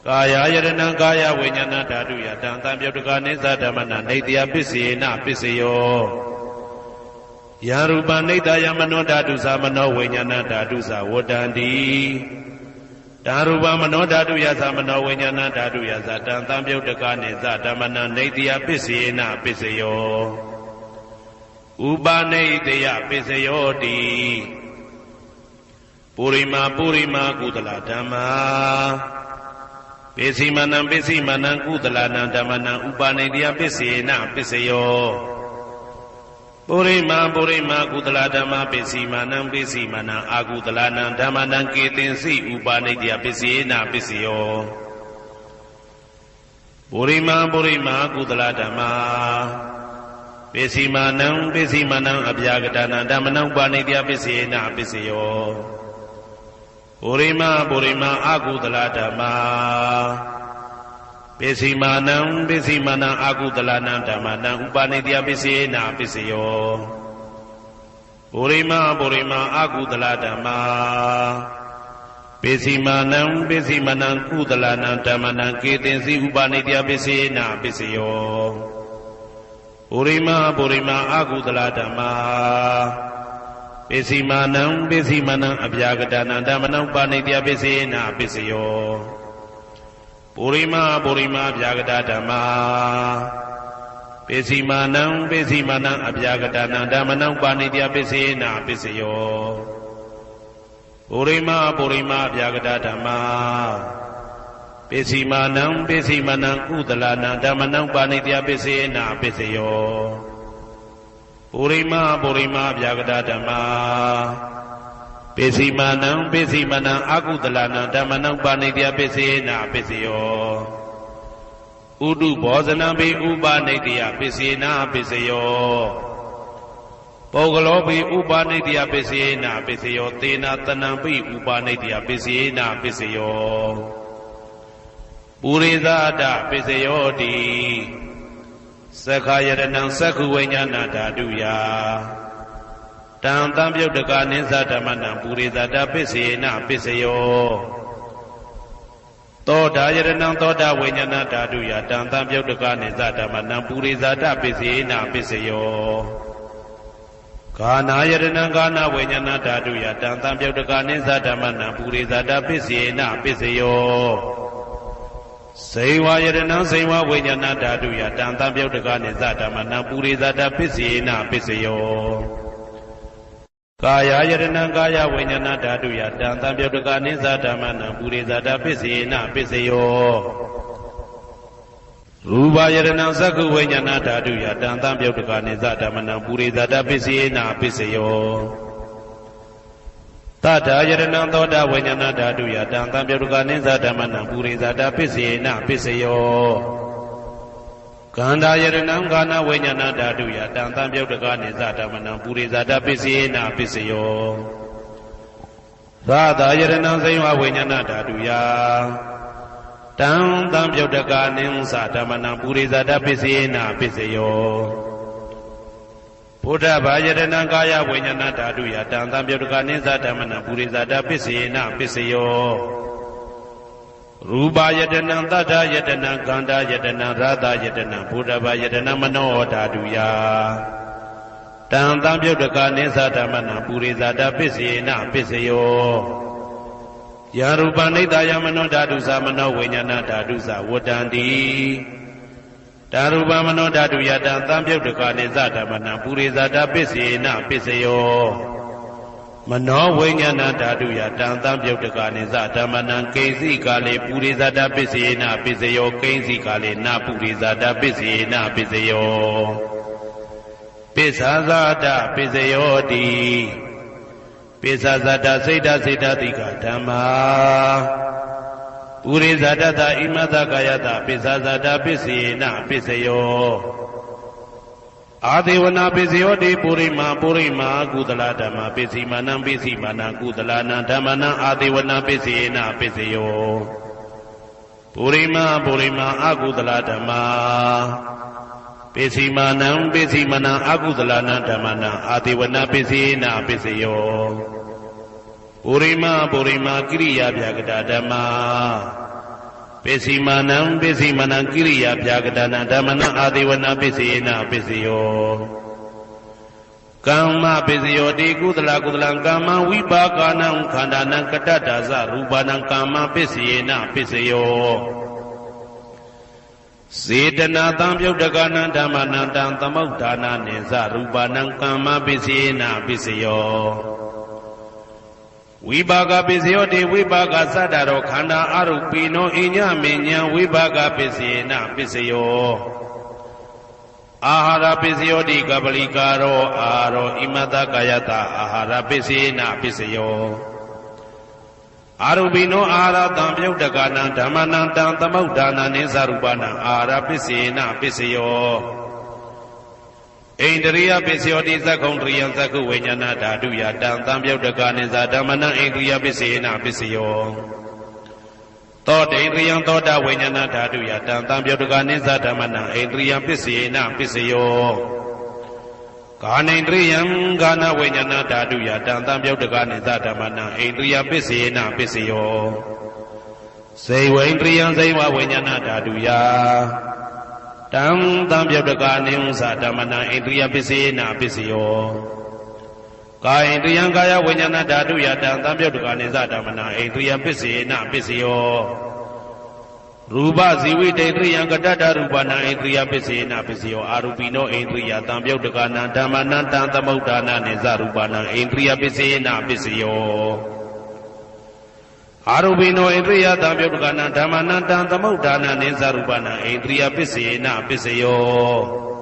ကာယယရဏံကာယဝိညာဏဓာတုယတံသံပြုတ်တကနိသဓမ္မနံနေတယပိစေနပိစယောယရူပနိတယမနောဓာတုသမနောဝိညာဏဓာတုသဝတ္တန္တိတံရူပမနောဓာတုယသမနောဝိညာဏဓာတုယသတံသံပြုတ်တကနိသဓမ္မနံနေတယပိစေနပိစယောဥပနိတယပိစယောတိပုရိမာကုသလဓမ္မာပိစီမနံကုသလနံဓမ္မနံဥပနိတယပိစေနပိစယောပုရိမာကုသလဓမ္မပိစီမနံအာကုသလနံဓမ္မနံကေတင်စီဥပနိတယပိစေနပိစယောပုရိမာကုသလဓမ္မာပိစီမနံအဗျာကတနံဓမ္မနံဥပနိတယပိစေနပိစယောပုရိမာအာကုသလဓမ္မာပိစီမနံအာကုသလနံဓမ္မနံဥပနိတယပိစေနပိစယောပုရိမာအာကုသလဓမ္မာပိစီမနံကုသလနံဓမ္မနံကေတင်စီဥပနိတယပိစေနပိစယောပုရိမာအာကုသလဓမ္မာ ပိစီမာနံပိစီမနံအဗျာကတနာဓမ္မနံပါဏိတယပိစေနာပိစယောပုရိမဗျာကတဓမ္မာပိစီမာနံပိစီမနံအဗျာကတနာဓမ္မနံပါဏိတယပိစေနာပိစယောပုရိမဗျာကတဓမ္မာပိစီမာနံပိစီမနံကုသလနာဓမ္မနံပါဏိတယပိစေနာပိစယောပုရိမဗျာကတဓမ္မာပိစီမာနံပိစီမနံအကုသလနာဓမ္မနံပါဏိတယပိစေနာပိစယောဥဒုဘောဇနံပိဥပနိတယပိစေနာပိစယောပုဂ္ဂလောပိဥပနိတယပိစေနာပိစယောသေနာတနံပိဥပနိတယပိစေနာပိစယောပုရိသဒပိစယောတိသက္ခာယတနံသက္ခုဝိညာဏဓာတုယတံတံပြုတ်တကနိသဓမ္မနံပုရိသဒပိစေနပိစယောသောတာယတနံသောတာဝိညာဏဓာတုယတံတံပြုတ်တကနိသဓမ္မနံပုရိသဒပိစေနပိစယောဂာနာယတနံဂာနာဝိညာဏဓာတုယတံတံပြုတ်တကနိသဓမ္မနံပုရိသဒပိစေနပိစယောစေဝယတနံစေဝဝိညာဏဓာတုယတံတံပြုတ်တကနိသဓမ္မနံပုရိသဒပိစေနပိစယောကာယယတနံကာယဝိညာဏဓာတုယတံတံပြုတ်တကနိသဓမ္မနံပုရိသဒပိစေနပိစယောရူပယတနံသက္ခုဝိညာဏဓာတုယတံတံပြုတ်တကနိသဓမ္မနံပုရိသဒပိစေနပိစယောသတ္ထာယတနံသောတာဝိညာဏဓာတုယတံတံပြုတ်တကနိသဓမ္မနံပုရိသဒပိစေနပိစယောကန္တာယတနံကာနဝိညာဏဓာတုယတံတံပြုတ်တကနိသဓမ္မနံပုရိသဒပိစေနပိစယောသာသာယတနံစေဝဝိညာဏဓာတုယတံတံပြုတ်တကနိသဓမ္မနံပုရိသဒပိစေနပိစယောဘုဒ္ဓဘာယတနံကာယဝိညာဏဓာတုယတံတံပြုတ်တကနိသဓမ္မနံပုရိသဒပိစေနပိစယောရူပယတနံသတ္တယတနံကန္တာယတနံရာသယတနံဘုဒ္ဓဘာယတနံမနောဓာတုယတံတံပြုတ်တကနိသဓမ္မနံပုရိသဒပိစေနပိစယောယာရူပနိတယမနောဓာတုသမနောဝိညာဏဓာတုသဝတ္တန္တိဓာရူပမနောဓာတုယတံတံပြုတ်တကနိသဓမ္မနံပုရိသဒပိစေနပိစယောမနောဝိညာဏဓာတုယတံတံပြုတ်တကနိသဓမ္မနံကိဉ္စီကာလေပုရိသဒပိစေနပိစယောကိဉ္စီကာလေနပုရိသဒပိစေနပိစယောပိစ္ဆာဇာတပိစယောတိပိစ္ဆာဇာတစိတ်တစိတ်တတိကဓမ္မာပုရိသဒတဣမတကာယတပိစ္ဆာဇာတပိစေနပိစယောအာဒေဝနာပိစယောတိပုရိမာကုသလဓမ္မာပိစီမာနံပိစီမာနံကုသလနာဓမ္မနံအာဒေဝနာပိစေနပိစယောပုရိမာအကုသလဓမ္မာပိစီမာနံပိစီမာနံအကုသလနာဓမ္မနံအာဒေဝနာပိစေနပိစယောပုရိမာကိရိယာဗျာကတဓမ္မာပိစီမာနံကိရိယာဗျာကတနာဓမ္မနံအာဒေဝနာပိစေနပိစယောကမ္မပိစယောတိကုသလကမ္မဝိပါကနံခန္ဓာနံကတ္တဒါဇရူပနံကမ္မပိစေနပိစယောစေတနာတံပြုတ်တကနံဓမ္မနံတံသမုဋ္ဌာနာနိသရူပနံကမ္မပိစေနပိစယောဝိပါကပိစယောတိဝိပါကသတ္တရောခန္ဓာအရုပိနောအညမဉ္ဇံဝိပါကပိစေနပိစယောအာဟာရပိစယောတိကပလိကာရောအာရောဣမတကာယတအာဟာရပိစေနပိစယောအာရုပိနောအာဟာရတံပြုတ်တကနံဓမ္မနံတံသမုဋ္ဌာနာနိသရူပနံအာဟာရပိစေနပိစယောဣန္ဒရိယပိစယောတိသက္ကုံတရိယံသက္ခုဝိညာဏဓာတုယတံတံပြုတ်တကနိသဓမ္မနံဣန္ဒရိယပိစေနပိစယောသောတေန္ဒရိယံသောတာဝိညာဏဓာတုယတံတံပြုတ်တကနိသဓမ္မနံဣန္ဒရိယပိစေနပိစယောကာနိန္ဒရိယံကာနဝိညာဏဓာတုယတံတံပြုတ်တကနိသဓမ္မနံဣန္ဒရိယပိစေနပိစယောစေဝိန္ဒရိယံစေဝဝိညာဏဓာတုယတံတံပြုတ်တကနိသဓမ္မနံဣန္ဒရိယပိစေနပိစယော ကာယဣန္ဒြိယံကာယဝိညာဏဓာတုယတံသံပြုတ်တကနိစ္စဓမ္မနာဣန္ဒြိယံပစ္စေနပစ္စယောရူပဇီဝိတေဣန္ဒြိယံကတ္တတရူပနာဣန္ဒြိယပစ္စေနပစ္စယောအာရူပိနောဣန္ဒြိယတံပြုတ်တကနံဓမ္မနံတံသမုဋ္ဌာနာနိစ္စရူပနာဣန္ဒြိယပစ္စေနပစ္စယောအာရူပိနောဣန္ဒြိယတံပြုတ်တကနံဓမ္မနံတံသမုဋ္ဌာနာနိစ္စရူပနာဣန္ဒြိယပစ္စေနပစ္စယော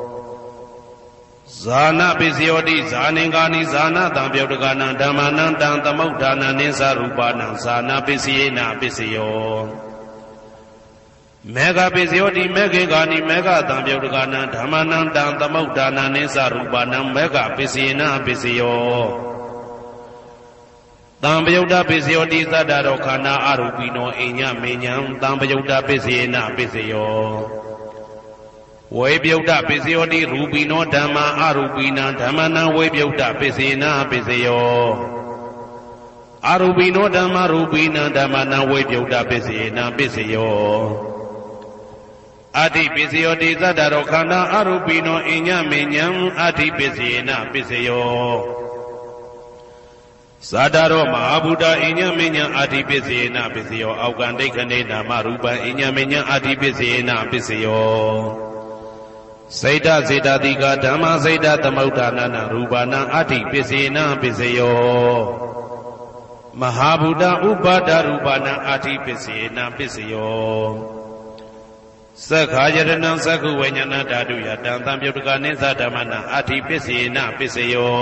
ဇာနာပစ္စယောတိဇာနင်္ဂာနိဇာနာတံပြုတ်တကနံဓမ္မနံတံသမုဋ္ဌာနာနိစ္စရူပနာဇာနာပစ္စယေနပစ္စယောမေဃပစ္စယောတိမေခေကာနိမေဃတံပြုတ်တကနံဓမ္မနံတံသမုဋ္ဌာနာနိစ္စရူပနံမေဃပစ္စယေနပစ္စယောတံပယုတ်တပစ္စယောတိသတ္တရောခန္ဓာအရူပိနောအိညမေညံတံပယုတ်တပစ္စယေနပစ္စယောဝေပြုတ်တပစ္စယောတိရူပိနောဓမ္မာအရူပိနံဓမ္မနံဝေပြုတ်တပစ္စေနပစ္စယောအရူပိနောဓမ္မာရူပိနံဓမ္မနံဝေပြုတ်တပစ္စေနပစ္စယောအတ္တိပစ္စယောတိသတ္တရောခန္ဓာအရူပိနောအိညမေညံအတ္တိပစ္စေနပစ္စယောဇာတရောမဟာဗုဒ္ဓအိညမေညံအတ္တိပစ္စေနပစ္စယောအောက်ကံဒိဋ္ဌနေနာမရူပံအိညမေညံအတ္တိပစ္စေနပစ္စယောစေတစေတတိကဓမ္မစေတသမုဋ္ဌာနာရူပနာအတ္တိပစ္စေနပစ္စယောမဟာဗုဒ္ဓဥပါဒရူပနာအတ္တိပစ္စေနပစ္စယောသက္ခာယတနံသက္ခုဝိညာဏဓာတုယတံသံပြုတ်တကနိစ္စဓမ္မနာအတ္တိပစ္စေနပစ္စယော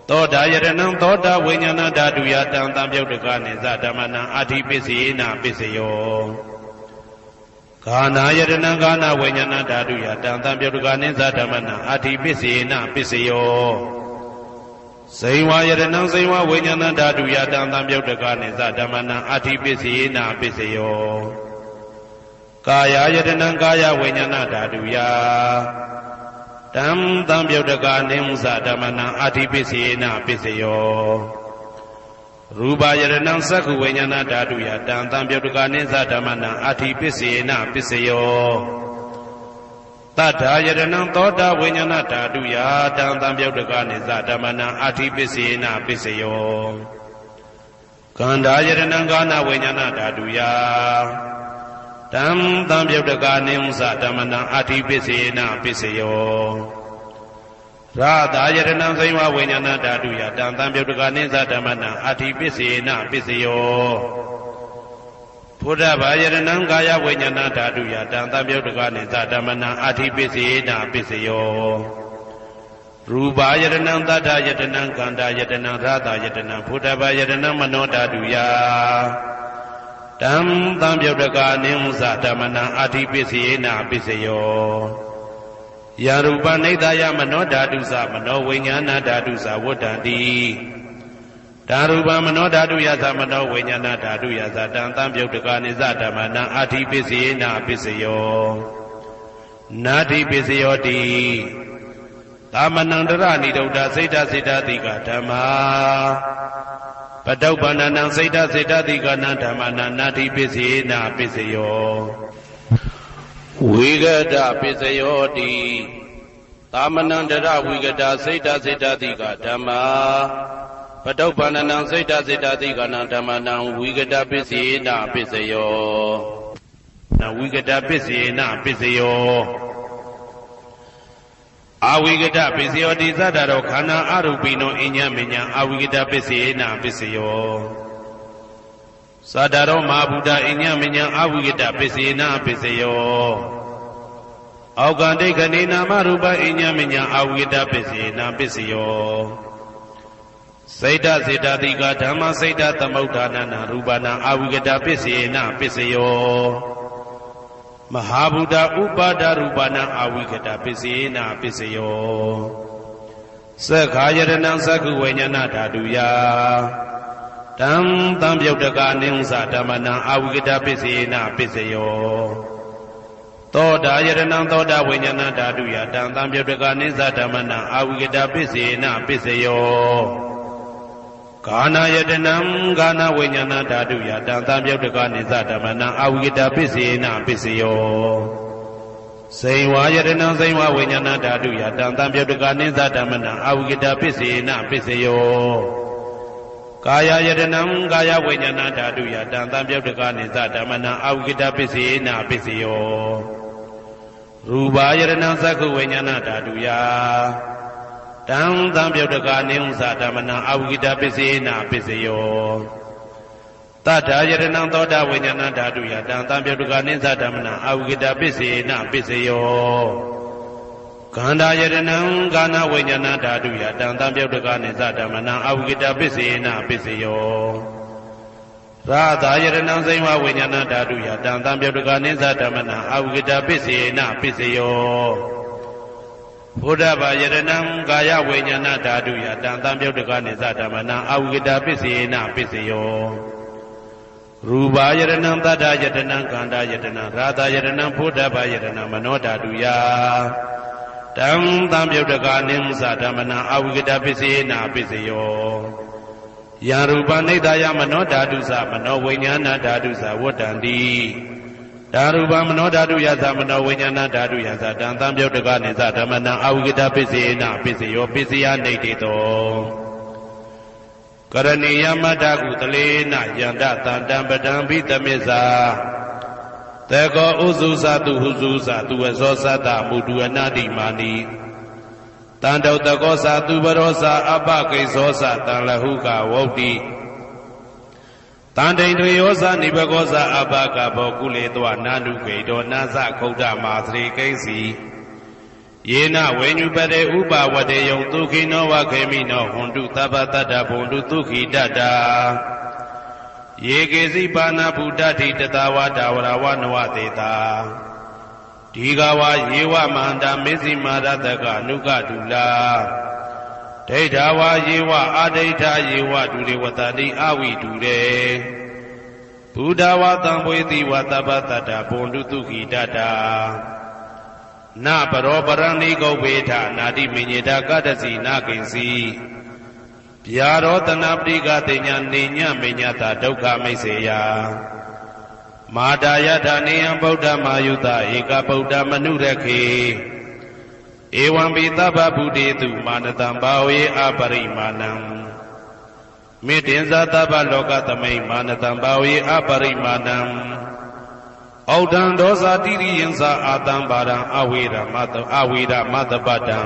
သောတာယတနံသောတာဝိညာဏဓာတုယတံသံပြုတ်တကနိစ္စဓမ္မနာအတ္တိပစ္စေနပစ္စယောကာနာယတနံကာနာဝိညာဏဓာတုယတံသံပြုတ်တကနိစ္စဓမ္မနာအတ္တိပစ္စေနပစ္စယောဇိဝယတနံဇိဝဝိညာဏဓာတုယတံသံပြုတ်တကနိစ္စဓမ္မနာအတ္တိပစ္စေနပစ္စယောကာယယတနံကာယဝိညာဏဓာတုယတံသံပြုတ်တကနိစ္စဓမ္မနာအတ္တိပစ္စေနပစ္စယောရူပယတနံသက္ခုဝိညာဏဓာတုယတံသံပြုတ်တကနိစ္စဓမ္မနာအတ္တိပစ္စေနပစ္စယောတတ္ထာယတနံသောတာဝိညာဏဓာတုယတံသံပြုတ်တကနိစ္စဓမ္မနာအတ္တိပစ္စေနပစ္စယောကန္ဓာယတနံကာနဝိညာဏဓာတုယတံသံပြုတ်တကနိစ္စဓမ္မနာအတ္တိပစ္စေနပစ္စယောရာသာယတနံဇိဝဝိညာဏဓာတုယတံသံပြုတ်တကနိစ္စဓမ္မနာအတ္တိပစ္စေနပစ္စယောဘုဒ္ဓဘာယတနံကာယဝိညာဏဓာတုယတံသံပြုတ်တကနိစ္စဓမ္မနာအတ္တိပစ္စေနပစ္စယောရူပယတနံသတ္တယတနံကန္တာယတနံရာသာယတနံဘုဒ္ဓဘာယတနံမနောဓာတုယတံသံပြုတ်တကနိစ္စဓမ္မနာအတ္တိပစ္စေနပစ္စယောယာရူပနိဒာယမနောဓာတုသမနောဝိညာဏဓာတုသဝတ္တံတိဓာရူပမနောဓာတုယသမနောဝိညာဏဓာတုယသတံသံပြုတ်တကနိစ္စဓမ္မနာအတ္တိပစ္စေနပစ္စယောနာတိပစ္စယောတိသမနန္တရဏိဒုဒ္ဓစိတ်တစိတ္တတိကဓမ္မာပတုပ္ပန္နံစိတ်တစိတ္တတိကနံဓမ္မနာနာတိပစ္စေနပစ္စယောဝိဂဒပစ္စယောတိသာမဏန္တရဝိဂဒစိတ်တစိတ္တတိကဓမ္မာပတုပ္ပန္နံစိတ်တစိတ္တတိကနံဓမ္မနံဝိဂဒပစ္စေနပစ္စယောနဝိဂဒပစ္စေနပစ္စယောအဝိဂဒပစ္စယောတိသတ္တရောခန္ဓာအရူပိနောအညမညအဝိဂဒပစ္စေနပစ္စယောသတ္တရောမဟာဗုဒ္ဓအညမညအဝိဂဒပစ္စေနပစ္စယောအောက်ကံဒိဋ္ဌနေနာမရူပအညမညအဝိဂဒပစ္စေနပစ္စယောစေတစေတတိကဓမ္မစေတသမုဋ္ဌာနာရူပနာအဝိဂဒပစ္စေနပစ္စယောမဟာဗုဒ္ဓဥပါဒရူပနာအဝိဂဒပစ္စေနပစ္စယောသက္ခာယတနံသက္ခုဝိညာဏဓာတုယတံသံပြုတ်တကနိစ္စဓမ္မနာအဝိဂဒပစ္စေနပစ္စယောသောတာယတနံသောတာဝိညာဏဓာတုယတံသံပြုတ်တကနိစ္စဓမ္မနာအဝိဂဒပစ္စေနပစ္စယောကာနာယတနံကာနာဝိညာဏဓာတုယတံသံပြုတ်တကနိစ္စဓမ္မနာအဝိဂဒပစ္စေနပစ္စယော စိန်ဝါယတနံစိန်ဝါဝိညာဏဓာတုယတံတံပြုတ်တကနိသဓမ္မနံအဝိကတပစ္စေနပစ္စယောကာယယတနံကာယဝိညာဏဓာတုယတံတံပြုတ်တကနိသဓမ္မနံအဝိကတပစ္စေနပစ္စယောရူပါယတနံသက္ခဝိညာဏဓာတုယတံတံပြုတ်တကနိသဓမ္မနံအဝိကတပစ္စေနပစ္စယောတထာယတနံသောတာဝိညာဏဓာတုယတံတံပြုတ်တကနိသဓမ္မနံအဝိကတပစ္စေနပစ္စယောခန္ဓာယတနံကာဏဝိညာဏဓာတုယတံတံပြုတ်တကနိသဓမ္မနံအဝိကတပစ္စေနပစ္စယောရာသာယတနံစိန်ဝဝိညာဏဓာတုယတံတံပြုတ်တကနိသဓမ္မနံအဝိကတပစ္စေနပစ္စယောဘုဒ္ဓဘာယတနံကာယဝိညာဏဓာတုယတံတံပြုတ်တကနိသဓမ္မနံအဝိကတပစ္စေနပစ္စယောရူပါယတနံတတ္တယတနံကန္တာယတနံရာသာယတနံဘုဒ္ဓဘာယတနံမနောဓာတုယတံတံပြုတ်တကနိသဓမ္မနံအဝိကတပစ္စေနပစ္စယောယံရူပနိဒာယမနောဓာတုသမနောဝိညာဏဓာတုသဝတ္တန္တိဓာရူပမနောဓာတုယသမနောဝိညာဏဓာတုယသတံတံပြုတ်တကနိသဓမ္မနံအဝိကတပစ္စေနပစ္စယောပစ္စယနေတိတောကရဏီယမတ္တကုတလေနယန္တတံတံပတံဘိတမေသာတေကောဥစုသတုဟုစုသတုဝဇောသတ္တမုတုအနာတိမာနိတံတောတကောသတုပရောသအပကိဇောသတံလဟုကဝုတ်တိတန်တိန်တွေယောဇနိဘကောဇအပကဘောကုလေတောနာနုကေတောနာသခုဒ္ဓမာသရိကိစီယေနဝေညုပတေဥပဝတေယံဒုခိနောဝခေမိနောဟွန်တုသဗ္ဗတတ္တဘုံတုဒုခိတတ္တာယေကေစီပါဏဗုဒ္ဓတိတတဝါဒဝရဝနဝတေတာဒီဃဝါယေဝမန္တမေဇိမာရတကအနုကတုလာဒိဋ္ဌဝါယေဝအာဒိဋ္ဌယေဝဒုရေဝတတိအဝိတုရေဘုဒ္ဓဝါတံပွေတိဝသဗ္ဗတတ္တဘုံတုဒုခိတတ္တာနပရောပရဏိကုဗ္ဗေထနာတိမညေတာကတ္တစီနာကိဉ္စီဗျာရောတနာပရိကတိညာနေညမေညတာဒုက္ခမိတ်စေယမာတာယထာနေယံဗုဒ္ဓမာယုတဧကဗုဒ္ဓမနုရခေဧဝံပိသဗ္ဗဗုတေတုမာနတံဘာဝေအပရိမာဏံမေတ္တင်္ဇသဗ္ဗလောကသမိမာနတံဘာဝေအပရိမာဏံဩဒံဒောဇာတိရိယံသာအာတံပါရံအဝေရမတပတံ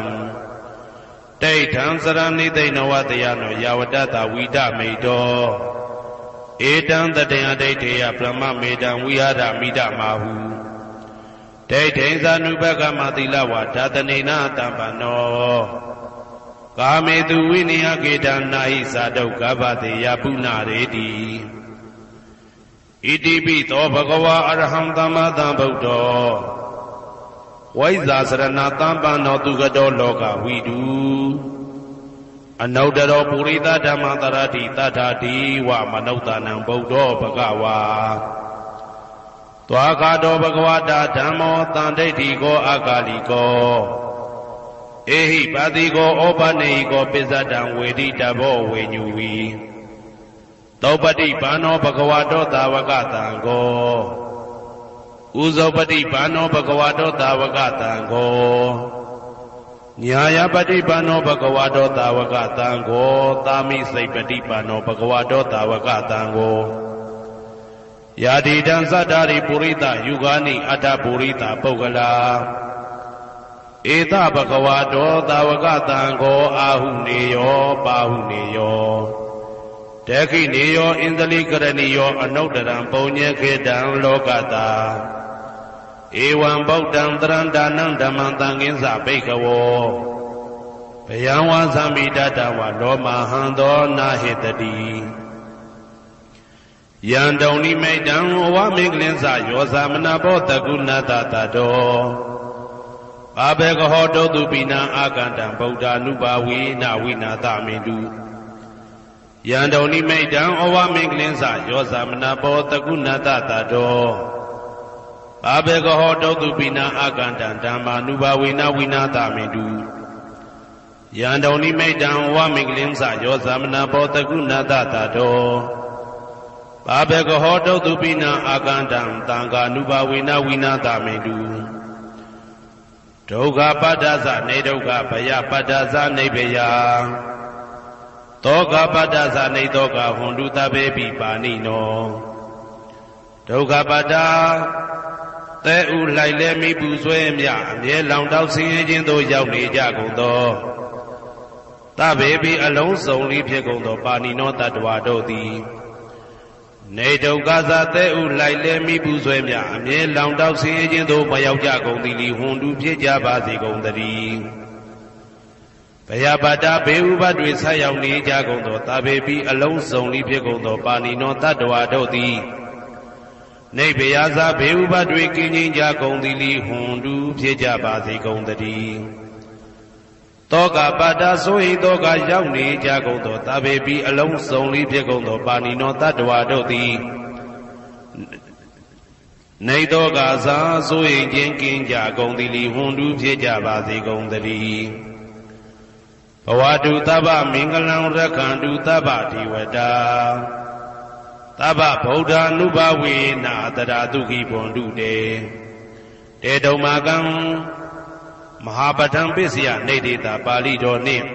ဒိဋ္ဌံစရဏိသိဏဝတယနောယာဝတ္တဝိဒမိတောဧတံတတေယဒိဋ္ဌေယဗြဟ္မမေတံဝိဟာရမိဒမာဟုဒိဋ္ဌိံသာနုဘကမသီလဝါဓာတနေနာတံပနောကာမေတုဝိနိယကေတံနာဟိသာဒုက္ခဗတေယပုဏ္ဏရေတိဣတိပိသောဘဂဝါအရဟံသမ္မာသမ္ဗုဒ္ဓောဝိဇာစရဏသမ္ပန္နောသူကတောလောကဝိတုအနုတ္တရောပုရိသဓမ္မတရတိတထာတိဝမနုဿာနံဗုဒ္ဓောဘဂဝါသွားခါတောဘဂဝတာဓမ္မောတန်ဒိဋ္ဌိကောအကာလိကောဧဟိပါတိကောဩပနေဟိကောပိစ္ဆတံဝေတိတဘောဝေညူဝီသောပတိဘာနောဘဂဝတောသာဝကတံကောဥဇောပတိဘာနောဘဂဝတောသာဝကတံကောညာယပတိဘာနောဘဂဝတောသာဝကတံကောသာမိစိတ်ပတိဘာနောဘဂဝတောသာဝကတံကောယာတိတံသတ္တာရိပုရိသယုဂာနိအတ္တပုရိသပုဂ္ဂလာဧတဘဂဝတောသာဝကတံကောအာဟုနေယောပါဟုနေယောတေခိနေယောဣန္ဒလိကရဏီယောအနုတ္တရံပုံညေခေတံလောကတာဧဝံဗုဒ္ဓံတရံဒါနံဓမ္မံသံဃင်းစဘိက္ခဝောဘယံဝါသမိတတဝလောမဟံသောနာဟိတတိယံတုံနိမိတံဝမင်္ဂလင်းစယောသမနဘောတကုဏတတတောဘာဘေကဟောတောတုပိနံအာကန္တံဗုဒ္ဓ ानु ဘာဝေနဝိနာသမိတုယံတုံနိမိတံဩဝမင်္ဂလင်းစယောသမနဘောတကုဏတတတောဘာဘေကဟောတောတုပိနံအာကန္တံဓမ္မာနုဘာဝေနဝိနာသမိတုယံတုံနိမိတံဩဝမင်္ဂလင်းစယောသမနဘောတကုဏတတတောဘာဘေကဟောတုပိနံအာကန္တံသံဃာနုဘာဝေနဝိနာသမိတု ဒုက္ခပတ္တသနေဒုက္ခဘယပတ္တသနေဘယသောကပတ္တသနေသောကဟွန်တုတဘေပိပါဏိနောဒုက္ခပတ္တသဲဥလိုက်လဲမိပူဆွဲမြအမြဲလောင်တောက်ဆင်းရဲခြင်းသို့ရောက်နေကြကုန်သောတဘေပိအလုံးစုံလိဖြစ်ကုန်သောပါဏိနောတတ္တဝါတို့သည်နေဒုက္ခသာသဲဥလိုက်လဲမိပူဆွဲမြအမြဲလောင်တောက်ဆင်းရဲခြင်းသို့မရောက်ကြကုန်သည်လီဟွန်တုဖြစ်ကြပါစေကုန်သတည်းဘယပါတာဘေဥပတွေဆက်ရောက်နေကြကုန်သောတဘေပိအလုံးစုံလိဖြစ်ကုန်သောပါဏိနောတတ္တဝါတို့သည်နေဘယသာဘေဥပတွေကင်းငြိမ်းကြကုန်သည်လီဟွန်တုဖြစ်ကြပါစေကုန်သတည်းတောကပါတာဆိုဟိတောကရောက်နေကြကုန်သောတဘေပိအလုံးစုံလိဖြစ်ကုန်သောပါဏိနောတတ္တဝါတို့သည်နေတောကသာဆိုဟိခြင်းကင်းကြကုန်သည်လီဟွန်တုဖြစ်ကြပါစေကုန်သတည်းဘဝတုသဗ္ဗမင်္ဂလံရက္ခန္တုသဗ္ဗဒေဝတာသဗ္ဗဗုဒ္ဓ ानु ဘဝေနာတရာတုခိဘွန်တုတေတေတုံမာကံမဟာပဋ္ဌံပစ္စယနေတိတာပါဠိတော်နှင့်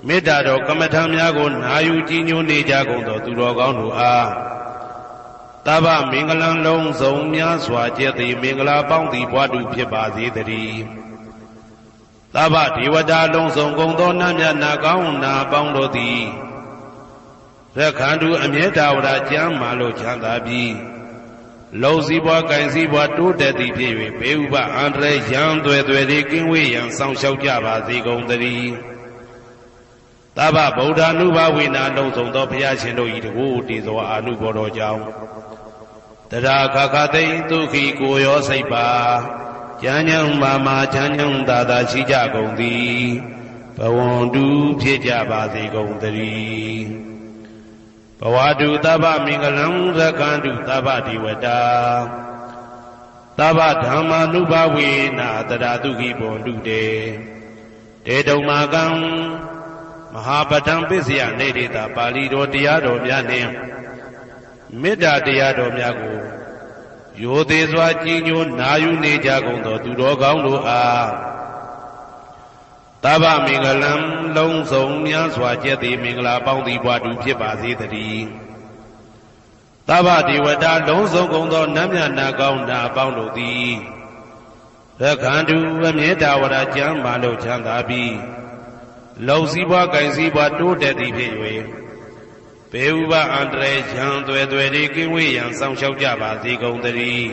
မေတ္တာတော်ကမ္မထံများကိုနာယူကြည်ညိုနေကြကုန်သောသူတော်ကောင်းတို့အားသဗ္ဗမင်္ဂလံလုံးစုံများစွာကျက်သည်မင်္ဂလာပေါင်းသည်ဘွားတုဖြစ်ပါစေတည်းသဗ္ဗဒေဝတာလုံးစုံကုန်သောနတ်မြတ်နာကောင်းနာပေါင်းတို့သည်ရက္ခန္တုအမြဲတဝရကျမ်းမာလို့ချမ်းသာပြီးလုံစည်းပွားကင်စည်းပွားတိုးတက်သည်ဖြစ်၍ဘေဥပအန္တရာယ်ရန်သွဲသွဲတွေကင်းဝေးရန်ဆောင်ရှောက်ကြပါစေကုန်သတည်းသဗ္ဗဗုဒ္ဓ ानु ဘဝေနာလုံးစုံသောဘုရားရှင်တို့၏တကူတည်သောအာနုဘောတော်ကြောင့်တရာခခသိမ့်ဒုက္ခိကိုရောစိတ်ပါကျမ်းညံမာမာချမ်းညံသာသာရှိကြကုန်သည်ဘဝန္တုဖြစ်ကြပါစေကုန်သတည်းဘဝတုသဗ္ဗမင်္ဂလံရက္ခန္တုသဗ္ဗဒေဝတာသဗ္ဗဓမ္မာနုဘဝေနာတရာတုခိဘွန်တုတေတေတုံမာကံမဟာပဋ္ဌံပစ္စယနေတိတာပါဠိတော်တရားတော်များနှင့်မေတ္တာတရားတော်များကိုရိုသေစွာကြည်ညိုနာယူနေကြကုန်သောသူတော်ကောင်းတို့အားသဗ္ဗမင်္ဂလံလုံးစုံများစွာကျက်သည်မင်္ဂလာပေါင်းသည်ဘွားတုဖြစ်ပါစေတည်းသဗ္ဗဒေဝတာလုံးစုံကုန်သောနတ်မြတ်နာကောင်းနာပေါင်းတို့သည်ရက္ခန္တုအမြဲတဝရကျမ်းမာလို့ချမ်းသာပြီးလုံစည်းပွားကင်စည်းပွားတိုးတက်သည်ဖြစ်၍ဘေဥပအန္တရာယ်ရန်သွဲသွဲတွေကင်းဝေးရန်ဆောင်ရှောက်ကြပါစေကုန်သတည်း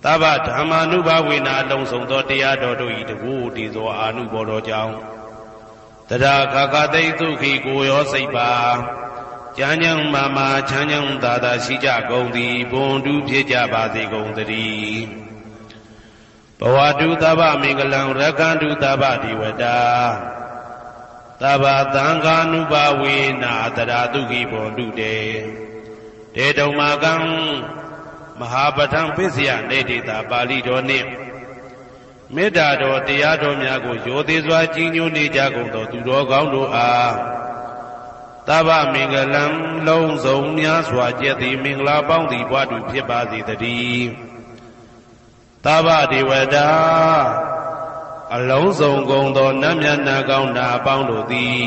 သဗ္ဗဓမ္မာနုဘဝေနာလုံးစုံသောတရားတော်တို့၏တကူတည်သောအာနုဘောတော်ကြောင့်တရာခခသိမ့်ဒုက္ခိကိုရောစိတ်ပါကျမ်းညံမာမာချမ်းညံသာသာရှိကြကုန်သည်ဘွန်တုဖြစ်ကြပါစေကုန်သတည်းဘဝတုသဗ္ဗမင်္ဂလံရက္ခန္တုသဗ္ဗဒေဝတာသဗ္ဗသံဃာနုဘဝေနာတရာတုခိဘွန်တုတေတေတုံမာကံမဟာပဋ္ဌံပစ္စယနေတိတာပါဠိတော်နှင့်မေတ္တာတော်တရားတော်များကိုရိုသေစွာကြည်ညိုနေကြကုန်သောသူတော်ကောင်းတို့အားသဗ္ဗမင်္ဂလံလုံးစုံများစွာကျက်သည်မင်္ဂလာပေါင်းသည်ဘွားတုဖြစ်ပါစေတည်းသဗ္ဗဒေဝတာအလုံးစုံကုန်သောနတ်မြတ်နာကောင်းနာပေါင်းတို့သည်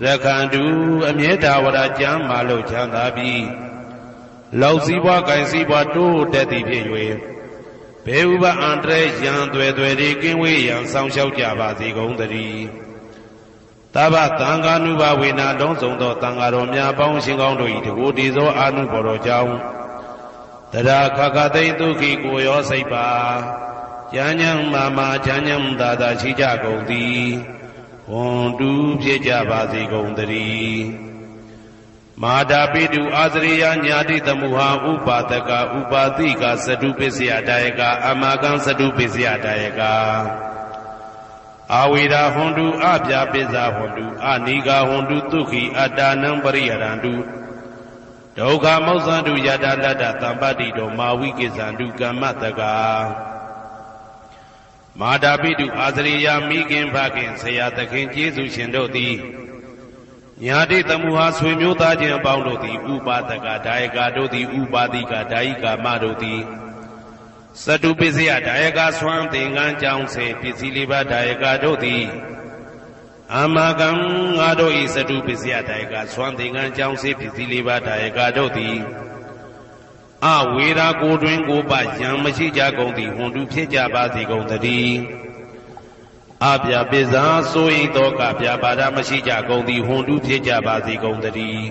ရက္ခန္တုအမြဲတဝရကျမ်းမာလို့ချမ်းသာပြီးလောက်စည်းပွားကင်စည်းပွားတိုးတက်သည်ဖြစ်၍ဘေဥပအန္တရာယ်ရန်သွဲသွဲတွေကင်းဝေးရန်ဆောင်ရှောက်ကြပါစေကုန်သတည်းသဗ္ဗသံဃာနုဘဝေနာလုံးစုံသောသံဃာတော်များပေါင်းရှင်ကောင်းတို့၏တကူတည်သောအာနုဘော်တော်ကြောင့်တရာခခသိမ့်ဒုက္ခိကိုရောစိတ်ပါကျမ်းညံမာမာချမ်းညံသာသာရှိကြကုန်သည်ဘွန်တုဖြစ်ကြပါစေကုန်သတည်းမာတာပိတုအာသရိယညာတိသမုဟာဥပါဒကဥပါတိကသတုပစ္စယတာယကအမကံသတုပစ္စယတာယကအာဝေရာဟွန်တုအပြာပိဇာဟွန်တုအနိဂါဟွန်တုသုခိအတ္တနံပရိယရန္တုဒုက္ခမောဇ္ဇန္တုယတလတ္တသံပတ္တိတောမာဝိကိဇန္တုကမ္မတကမာတာပိတုအာသရိယမိခင်ဖခင်ဆရာသခင်ကျေးဇူးရှင်တို့သည်ညာတိသမုဟာဆွေမျိုးသားချင်းအပေါင်းတို့သည်ဥပါဒကဒါယကတို့သည်ဥပါတိကဒါယိကာမတို့သည် စတုပစ္စယဒါယကဆွမ်းသင်္ကန်းကြောင်းစေပစ္စည်းလေးပါးဒါယကတို့သည်အာမကံငါတို့ဤစတုပစ္စယဒါယကဆွမ်းသင်္ကန်းကြောင်းစေပစ္စည်းလေးပါးဒါယကတို့သည်အဝေရာကိုတွင်ကိုပယံမရှိကြကုန်သည်ဟွန်တုဖြစ်ကြပါစေကုန်သတည်းအပြာပိဇာဆိုဤသောကပြာပါဒမရှိကြကုန်သည်ဟွန်တုဖြစ်ကြပါစေကုန်သတည်း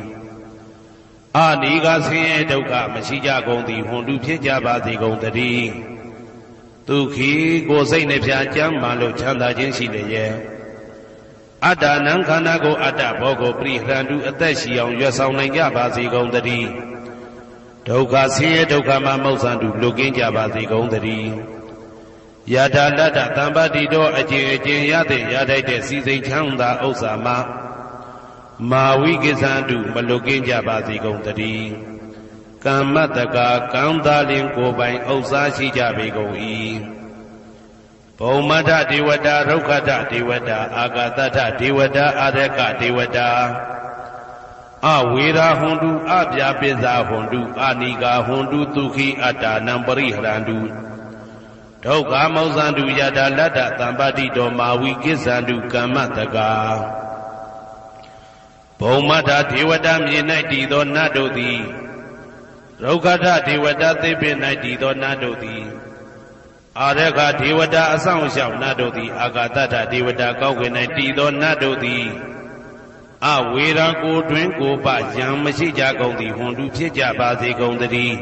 အာနိကဆင်းရဲဒုက္ခမရှိကြကုန်သည်ဟွန်တုဖြစ်ကြပါစေကုန်သတည်းဒုက္ခိကိုယ်စိတ်နှပြကျမ်းမာလို့ချမ်းသာခြင်းရှိလျက်အတ္တနံခန္ဓာကိုအတ္တဘောကိုပရိဟရန္တုအသက်ရှိအောင်ရွတ်ဆောင်နိုင်ကြပါစေကုန်သတည်းဒုက္ခဆင်းရဲဒုက္ခမှမௌဆန္တုလွတ်ကင်းကြပါစေကုန်သတည်းယထာလတ္တသံပါတိတော်အကျင့်အကျင့်ရတဲ့ရထိုက်တဲ့စီစိန်ချမ်းသာဥစ္စာမှမာဝိကိသန္တုမလွတ်ကင်းကြပါစေကုန်သတည်းကမ္မတကာကံသာလင်ကိုယ်ပိုင်ဥစ္စာရှိကြပေကုန်၏ဘုံမထဒေဝတာရုက္ခထဒေဝတာအာဂတထဒေဝတာအာရကဒေဝတာအဝေရာဟွန်တုအပြာပိဇာဟွန်တုအာနိကာဟွန်တုဒုက္ခိအတ္တနံပရိဟရန္တုဒုက္ခမောဇန္တုယတာလတ္တသံပါတိတော်မာဝိကိစ္ဆန္တုကမ္မတကာဘုံမထဒေဝတာမြေ၌တည်သောနတ်တို့သည်ရုက္ခထဒေဝတာသေပင်၌တည်သောနတ်တို့သည်အာရခဒေဝတာအဆောင်ရှောက်နတ်တို့သည်အာဂတထဒေဝတာကောက်ွယ်၌တည်သောနတ်တို့သည်အဝေရာကိုတွင်ကိုပယံမရှိကြကုန်သည်ဟွန်တုဖြစ်ကြပါစေကုန်သတည်း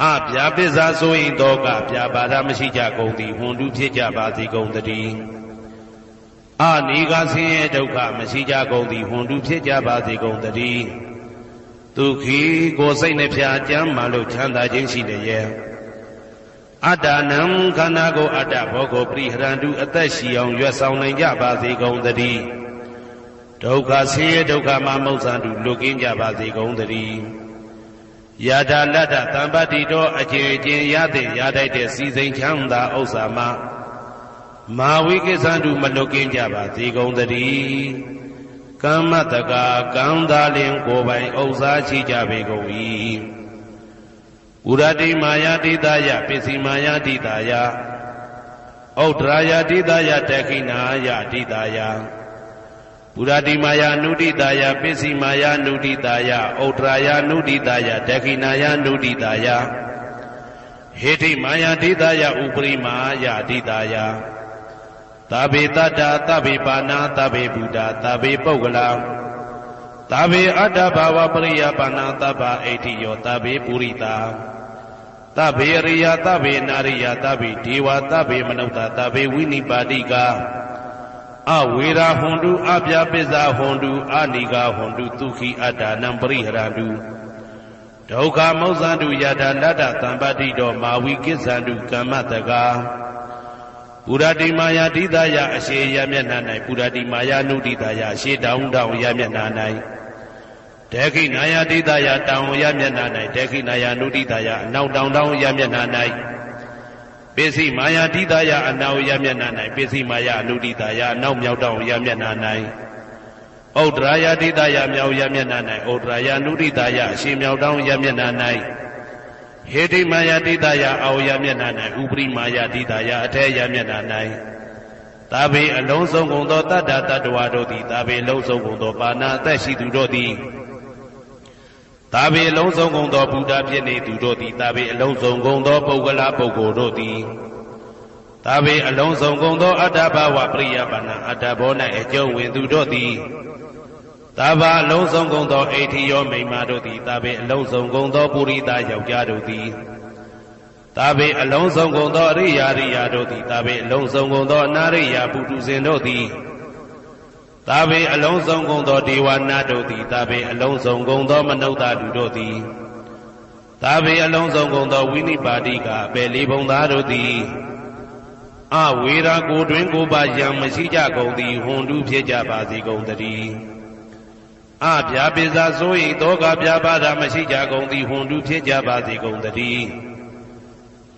အပြာပိဇာဆိုရင်သောကပြာပါဒမရှိကြကုန်သည်ဟွန်တုဖြစ်ကြပါစေကုန်သတည်းအနိကဆင်းရဲဒုက္ခမရှိကြကုန်သည်ဟွန်တုဖြစ်ကြပါစေကုန်သတည်းဒုက္ခိကိုယ်စိတ်နှပြကျမ်းမာလို့ချမ်းသာခြင်းရှိလျက်အတ္တနံခန္ဓာကိုအတ္တဘောကိုပရိဟရန္တုအသက်ရှိအောင်ရွတ်ဆောင်နိုင်ကြပါစေကုန်သတည်းဒုက္ခဆင်းရဲဒုက္ခမှမௌဆန္တုလွတ်ကင်းကြပါစေကုန်သတည်းယထာလတ္တသံပါတိတော်အကျင့်အကျင့်ရတဲ့ရထိုက်တဲ့စီစိန်ချမ်းသာဥစ္စာမှမာဝိကိစ္ဆန္တုမလွတ်ကင်းကြပါစေကုန်သတည်းကမ္မတကာကံသာလင်ကိုယ်ပိုင်ဥစ္စာရှိကြပေကုန်၏ဥရတိမာယာတိတာယပစ္စည်းမာယာတိတာယဩဒရာယတိတာယတခိနာယတိတာယပုရတိမာယာနုတိတာယပစ္စည်းမာယာနုတိတာယဩဒရာယနုတိတာယတခိနာယနုတိတာယဟေတိမာယာတိတာယဥပရိမာယတိတာယသဗ္ဗေတတ္တသဗ္ဗေပါဏာသဗ္ဗေဗုဒ္ဓသဗ္ဗေပုဂ္ဂလာသဗ္ဗေအတ္တဘာဝပရိယပါဏာသဗ္ဗအိဋ္ဌိယောသဗ္ဗေပုရိတာသဗ္ဗေရိယသဗ္ဗေနာရိယသဗ္ဗေဒေဝသဗ္ဗေမနုဿသဗ္ဗေဝိနိပါတိကအဝေရာဟွန်တုအပြာပိဇာဟွန်တုအာနိကာဟွန်တုဒုက္ခိအတ္တနံပရိဟရန္တုဒုက္ခမောဇန္တုယထာလတ္တသံပါတိတော်မာဝိကိစ္ဆန္တုကမ္မတကာပုရတိမာယာတိတာယအရှိယမျက်နှာ၌ပုရတိမာယာနုတိတာယအရှိတောင်းတောင်းယမျက်နှာ၌ဒေခိနာယတိတာယတောင်းယမျက်နှာ၌ဒေခိနာယနုတိတာယအနောက်တောင်းတောင်းယမျက်နှာ၌ပိစိမာယာတိတာယအနောက်ယမျက်နှာ၌ပိစိမာယာနုတိတာယအနောက်မြောက်တောင်းယမျက်နှာ၌ဩဒရာယတိတာယမြောက်ယမျက်နှာ၌ဩဒရာယနုတိတာယအရှိမြောက်တောင်းယမျက်နှာ၌ဟေတိမာယာတိတာယအောယမျက်နှာ၌ဥပရိမာယာတိတာယအထဲယမျက်နှာ၌သာဘေအလုံးစုံကုန်သောတတ္တတတ္တဝါတို့သည်သာဘေလုံးစုံကုန်သောပါဏာအသက်ရှိသူတို့သည်သာဘေအလုံးစုံကုန်သောဘုရားဖြစ်နေသူတို့သည်သာဘေအလုံးစုံကုန်သောပုဂ္ဂလာပုဂ္ဂိုလ်တို့သည်သာဘေအလုံးစုံကုန်သောအတ္တဘာဝပရိယပါဏာအတ္တဘော၌အကျုံးဝင်သူတို့သည်သာဘာအလုံးစုံကုန်သောအိဋ္ဌိယောမိမ္မာတို့သည်သာဘေအလုံးစုံကုန်သောပုရိသယောက်ျားတို့သည်သာဘေအလုံးစုံကုန်သောအရိယာရိယာတို့သည်သာဘေအလုံးစုံကုန်သောအနာရိယာပုထုဇဉ်တို့သည်သာဘေအလုံးစုံကုန်သောဒေဝနာတို့သည်သာဘေအလုံးစုံကုန်သောမနုဿလူတို့သည်သာဘေအလုံးစုံကုန်သောဝိနိပါတိကအပေလေးဘုံသားတို့သည်အဝေရာကိုတွင်ကိုပါယံမရှိကြကုန်သည်ဟွန်တုဖြစ်ကြပါစေကုန်သတည်းအပြာပိဇာဆိုရင်သောကပြာပါဒမရှိကြကုန်သည်ဟွန်တုဖြစ်ကြပါစေကုန်သတည်း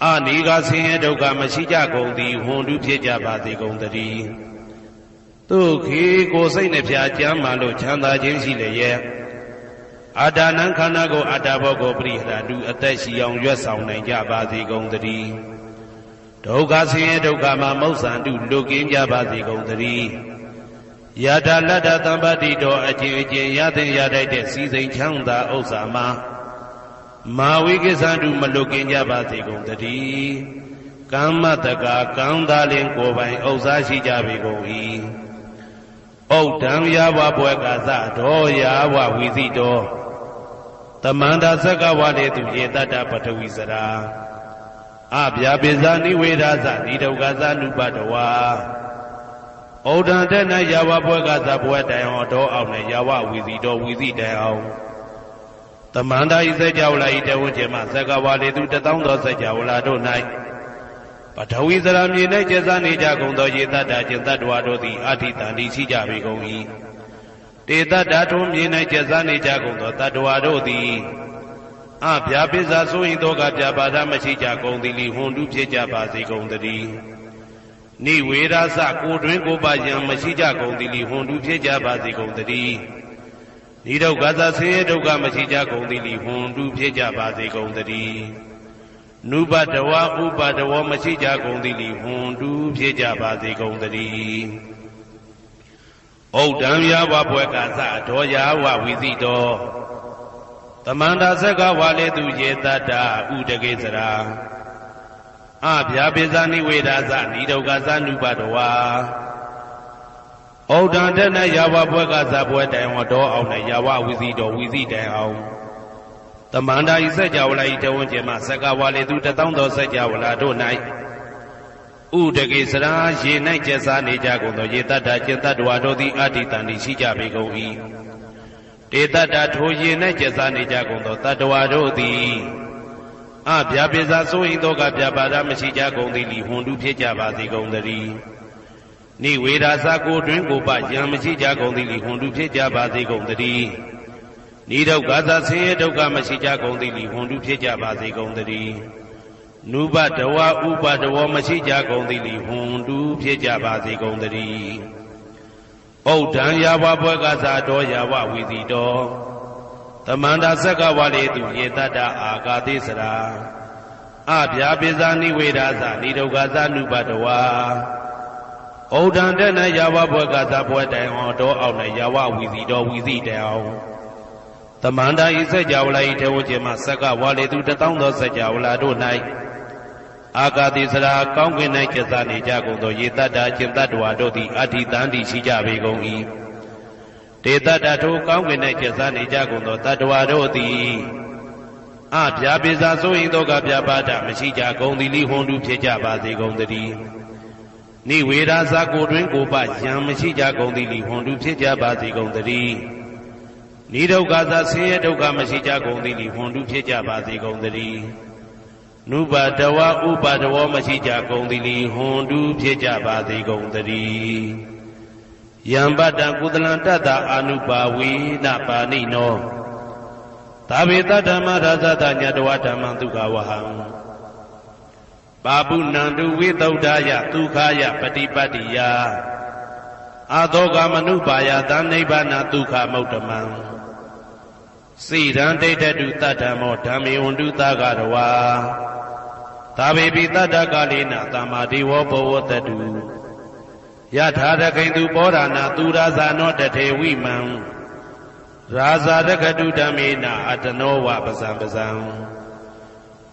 အနိကဆင်းရဲဒုက္ခမရှိကြကုန်သည်ဟွန်တုဖြစ်ကြပါစေကုန်သတည်းဒုက္ခိကိုယ်စိတ်နှပြကျမ်းမာလို့ချမ်းသာခြင်းရှိလျက် အာတာနံခန္ဓာကိုအာတာဘောကိုပရိဟရာလူအသက်ရှိအောင်ရွတ်ဆောင်နိုင်ကြပါစေကုန်သတည်းဒုက္ခဆင်းရဲဒုက္ခမှာမௌဆန္တုလွတ်ကင်းကြပါစေကုန်သတည်းယထာလတ္တသံပါတိတော်အကျဉ်အကျဉ်ရသင်ရတတ်တဲ့စီစိန်ချမ်းသာဥစ္စာမှာမာဝိကိသန္တုမလွတ်ကင်းကြပါစေကုန်သတည်းကမ္မတကာကံသာလင်ကိုယ်ပိုင်ဥစ္စာရှိကြပေကုန်၏ဩဒံယာဝဘွယ်ကာသဒောယာဝဝီသိတောတမန္တာသက္ကဝလေသူယေတတ္တပထဝီစရာအဗျာပိဇာနိဝေဒသနိဒုက္ခသနုပတဝါဩဒံတဲ့၌ယာဝဘွယ်ကာသဘွယ်တိုင်အောင်တော်အောင်နဲ့ယာဝဝီသိတောဝီသိတိုင်အောင်တမန္တာဤစัจ java လာဤတဝဉ္ဇေမသက္ကဝလေသူတသောသောစัจ java လာတို့၌ပထဝီစရာမြေ၌ကျဆနေကြကုန်သောယေတ္တကျင်တ္တဝါတို့သည်အာထိတန်တိရှိကြပေကုန်၏တေတ္တထုံးမြေ၌ကျဆနေကြကုန်သောတတ္တဝါတို့သည်အဗျာပိဇာဆိုရင်တော့ကဗျာပါဒမရှိကြကုန်သည်လီဟွန်တုဖြစ်ကြပါစေကုန်သတည်းနိဝေရသကိုတွင်ကိုပါယံမရှိကြကုန်သည်လီဟွန်တုဖြစ်ကြပါစေကုန်သတည်းနိဒုက္ခသဆင်းရဲဒုက္ခမရှိကြကုန်သည်လီဟွန်တုဖြစ်ကြပါစေကုန်သတည်းနုပတဝဥပတဝမရှိကြကုန်သည်လီဟွန်တုဖြစ်ကြပါစေကုန်သတည်းဩဒံယာဝဘွယ်ကာသဒောယာဝဝီသိတောတမန္တာသက္ကဝါလေသူယေတတ္တဥဒကေစရာအဗျာပိဇာနိဝေဒသနိဒုက္ခသနုပတဝါဩဒံတနယာဝဘွယ်ကာသဘွယ်တိုင်ဝတော်အောင်နဲ့ယာဝဝီသိတောဝီသိတိုင်အောင်တမန္တာဤစัจ java လာဤတဝဉ္ဇေမသက္ကဝါလေသူတသောသောစัจ java လာတို့၌ဥဒကေစရာရေ၌ကျက်စားနေကြကုန်သောယေတတ္တကျင်တ္တဝါတို့သည်အာတိတန်တိရှိကြပေကုန်၏တေတ္တထိုရေ၌ကျက်စားနေကြကုန်သောတတ္တဝါတို့သည်အဗျာပိဇာဆိုရင်တော့ကဗျာပါဒမရှိကြကုန်သည်လီဟွန်တုဖြစ်ကြပါစေကုန်သတည်းနိဝေဒသကိုတွင်ကိုပယံမရှိကြကုန်သည်လီဟွန်တုဖြစ်ကြပါစေကုန်သတည်းနိဒုက္ခသဆင်းရဲဒုက္ခမရှိကြကုန်သည်လီဟွန်တုဖြစ်ကြပါစေကုန်သတည်းနုပတဝဥပတဝမရှိကြကုန်သည်လီဟွန်တုဖြစ်ကြပါစေကုန်သတည်းဩဒံယာဝဘွယ်ကာသဒောယာဝဝီသိတောတမန္တာသက္ကဝါလေသူယေတတ္တအာဂါတိစရာအဗျာပိဇာနိဝေဒသနိဒုက္ခသနုပတဝါဩဒံတဲ့၌ယာဝဘွယ်ကာသဘွယ်တိုင်အောင်တော်အောင်နဲ့ယာဝဝီသိတောဝီသိတိုင်အောင်တမန္တာဤစัจ java လာဤတဝဉ္ဇေမသက္ကဝါလေသူတသောသောစัจ java လာတို့၌အာဂါတိစရာကောင်းကင်၌ကျက်စားနေကြကုန်သောယေတ္တကျင်တ္တဝါတို့သည်အာထိတန်တိရှိကြပေကုန်၏တေတ္တထိုကောင်းကင်၌ကျက်စားနေကြကုန်သောတတ္တဝါတို့သည်အဗျာပိဇာဆိုရင်တော့ကဗျာပါဒမရှိကြကုန်သည်လီဟွန်တုဖြစ်ကြပါစေကုန်သတည်းနိဝေဒသကိုတွင်ကိုပယံမရှိကြကုန်သည်လီဟွန်တုဖြစ်ကြပါစေကုန်သတည်းနိဒုက္ခသဆင်းရဲဒုက္ခမရှိကြကုန်သည်လီဟွန်တုဖြစ်ကြပါစေကုန်သတည်းနုပတဝဥပတဝမရှိကြကုန်သည်လီဟွန်တုဖြစ်ကြပါစေကုန်သတည်းယံပတ္တကုသလံတတ္တအာနုပါဝေနပါဏိနောသာဝေတဓမ္မရာဇတညတဝဓမ္မံဒုက္ခဝဟံပါပုဏ္ဏံတုဝိသုဒ္ဓယဒုက္ခယပฏิပတ္တိယအာသောကမနုပါယသနိဗ္ဗာနဒုက္ခမௌတမံစိရံဒိဋ္ဌတုတတ္တမောဓမ္မေဝန္တုသကရဝါသာဝေပိတတ္တကာလေနသမ္မာဒေဝဘဝတတုယထာရခိန်သူပောဓာနာသူရာဇာနောတထေဝိမံရာဇာရကတုဓမ္မေနအတနောဝပဇံပဇံ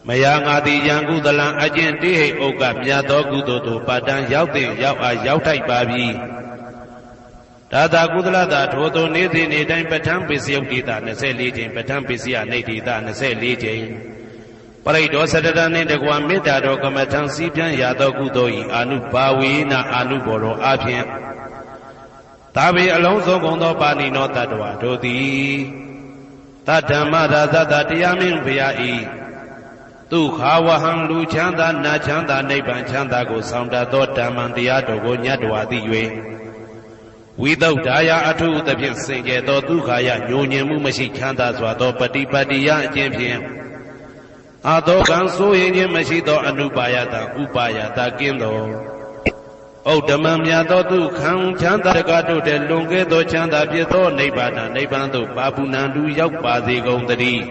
မယငါတိယံကုသလံအကျင့်တိဟိဥက္ကမြတ်သောကုသိုလ်တို့ပါတံရောက်တဲ့ရောက်အားရောက်ထိုက်ပါပြီဒါသာကုသလတာထိုသို့နေ့စဉ်နေ့တိုင်းပဋ္ဌာန်းပိစယုတ်တိတာ24ကြိမ်ပဋ္ဌာန်းပိစယနေတိတာ24ကြိမ်ပရိဒောသတ္တနှင့်တကွာမေတ္တာတော်ကမ္မထံစည်းပြန်ရသောကုသိုလ်၏အာနုဘာဝေနအာနုဘောတော်အဖြင့်သာဝေအလုံးစုံကုန်သောပါဏိနောတတ္တဝါတို့သည်တတ္ဓမ္မရာဇတတရားမင်းဘုရား၏ဒုက္ခဝဟံလူချမ်းသာနာချမ်းသာနိဗ္ဗာန်ချမ်းသာကိုဆောင်တတ်သောဓမ္မံတရားတော်ကိုညတ်တော်သိ၍ဝိသုဒ္ဓါယအထုသဖြင့်စင်ကြယ်သောဒုက္ခယညိုညင်မှုမရှိချမ်းသာစွာသောပฏิပတ္တိယအကျင့်ဖြင့်အာသောကံဆိုရင်ခြင်းမရှိသောအနုပါယတဥပါယတကင်းသော ဩဓမ္မမြတ်သောသူခံချမ်းသာတကားတို့တဲ့လွန်ကဲသောချမ်းသာဖြစ်သောနိဗ္ဗာန်နိဗ္ဗာန်သို့ပါပုဏ္ဏတူရောက်ပါစေကုန်သတည်း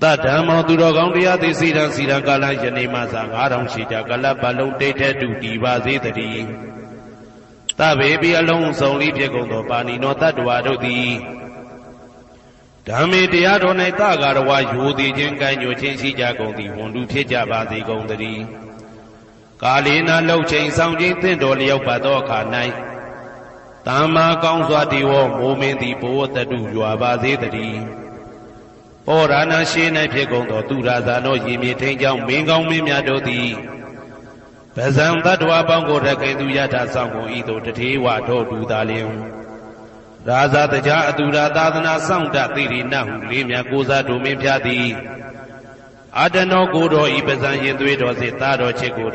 တဓမ္မောသူတော်ကောင်းတရားသိစီရန်စီရန်ကာလယနေ့မှစ9000ရှိကြကလပ်ပတ်လုံးတိတ်တဲ့တူတည်ပါစေတည်းတဗေပိအလုံးစုံလေးဖြစ်ကုန်သောပါဏိနောတတ္တဝါတို့သည်ဓမ္မေတရားတော်၌တကာရဝယူသည်ချင်းကံညွှချင်းရှိကြကုန်သည်ဝန်တူဖြစ်ကြပါစေကုန်သတည်းကာလေနာလှုပ်ချိန်ဆောင်ခြင်းသင့်တော်လျောက်ပါသောအခါ၌သမ္မာကောင်းစွာတည်ဝမိုးမင်းသည်ဘိုးတတုရွာပါစေတည်းပောရဏရှိ၌ဖြစ်ကုန်သောသူရာဇာသောရည်မြေထိန်ကြောင့်မင်းကောင်းမင်းများတို့သည်ဗဇံတတ္တဝါပေါင်းကိုရခိုင်သူယထာဆောင်ကုန်ဤသို့တထေဝတို့တူသာလျင်ရာဇာတရားအတူရာသာသနာဆောင်တသိရိနဟုလေးမြတ်ကိုစားတို့မင်းဖျားသည်အတနောကိုတော်ဤပဇံရင်သွေးတော်စေသားတော်ချစ်ကို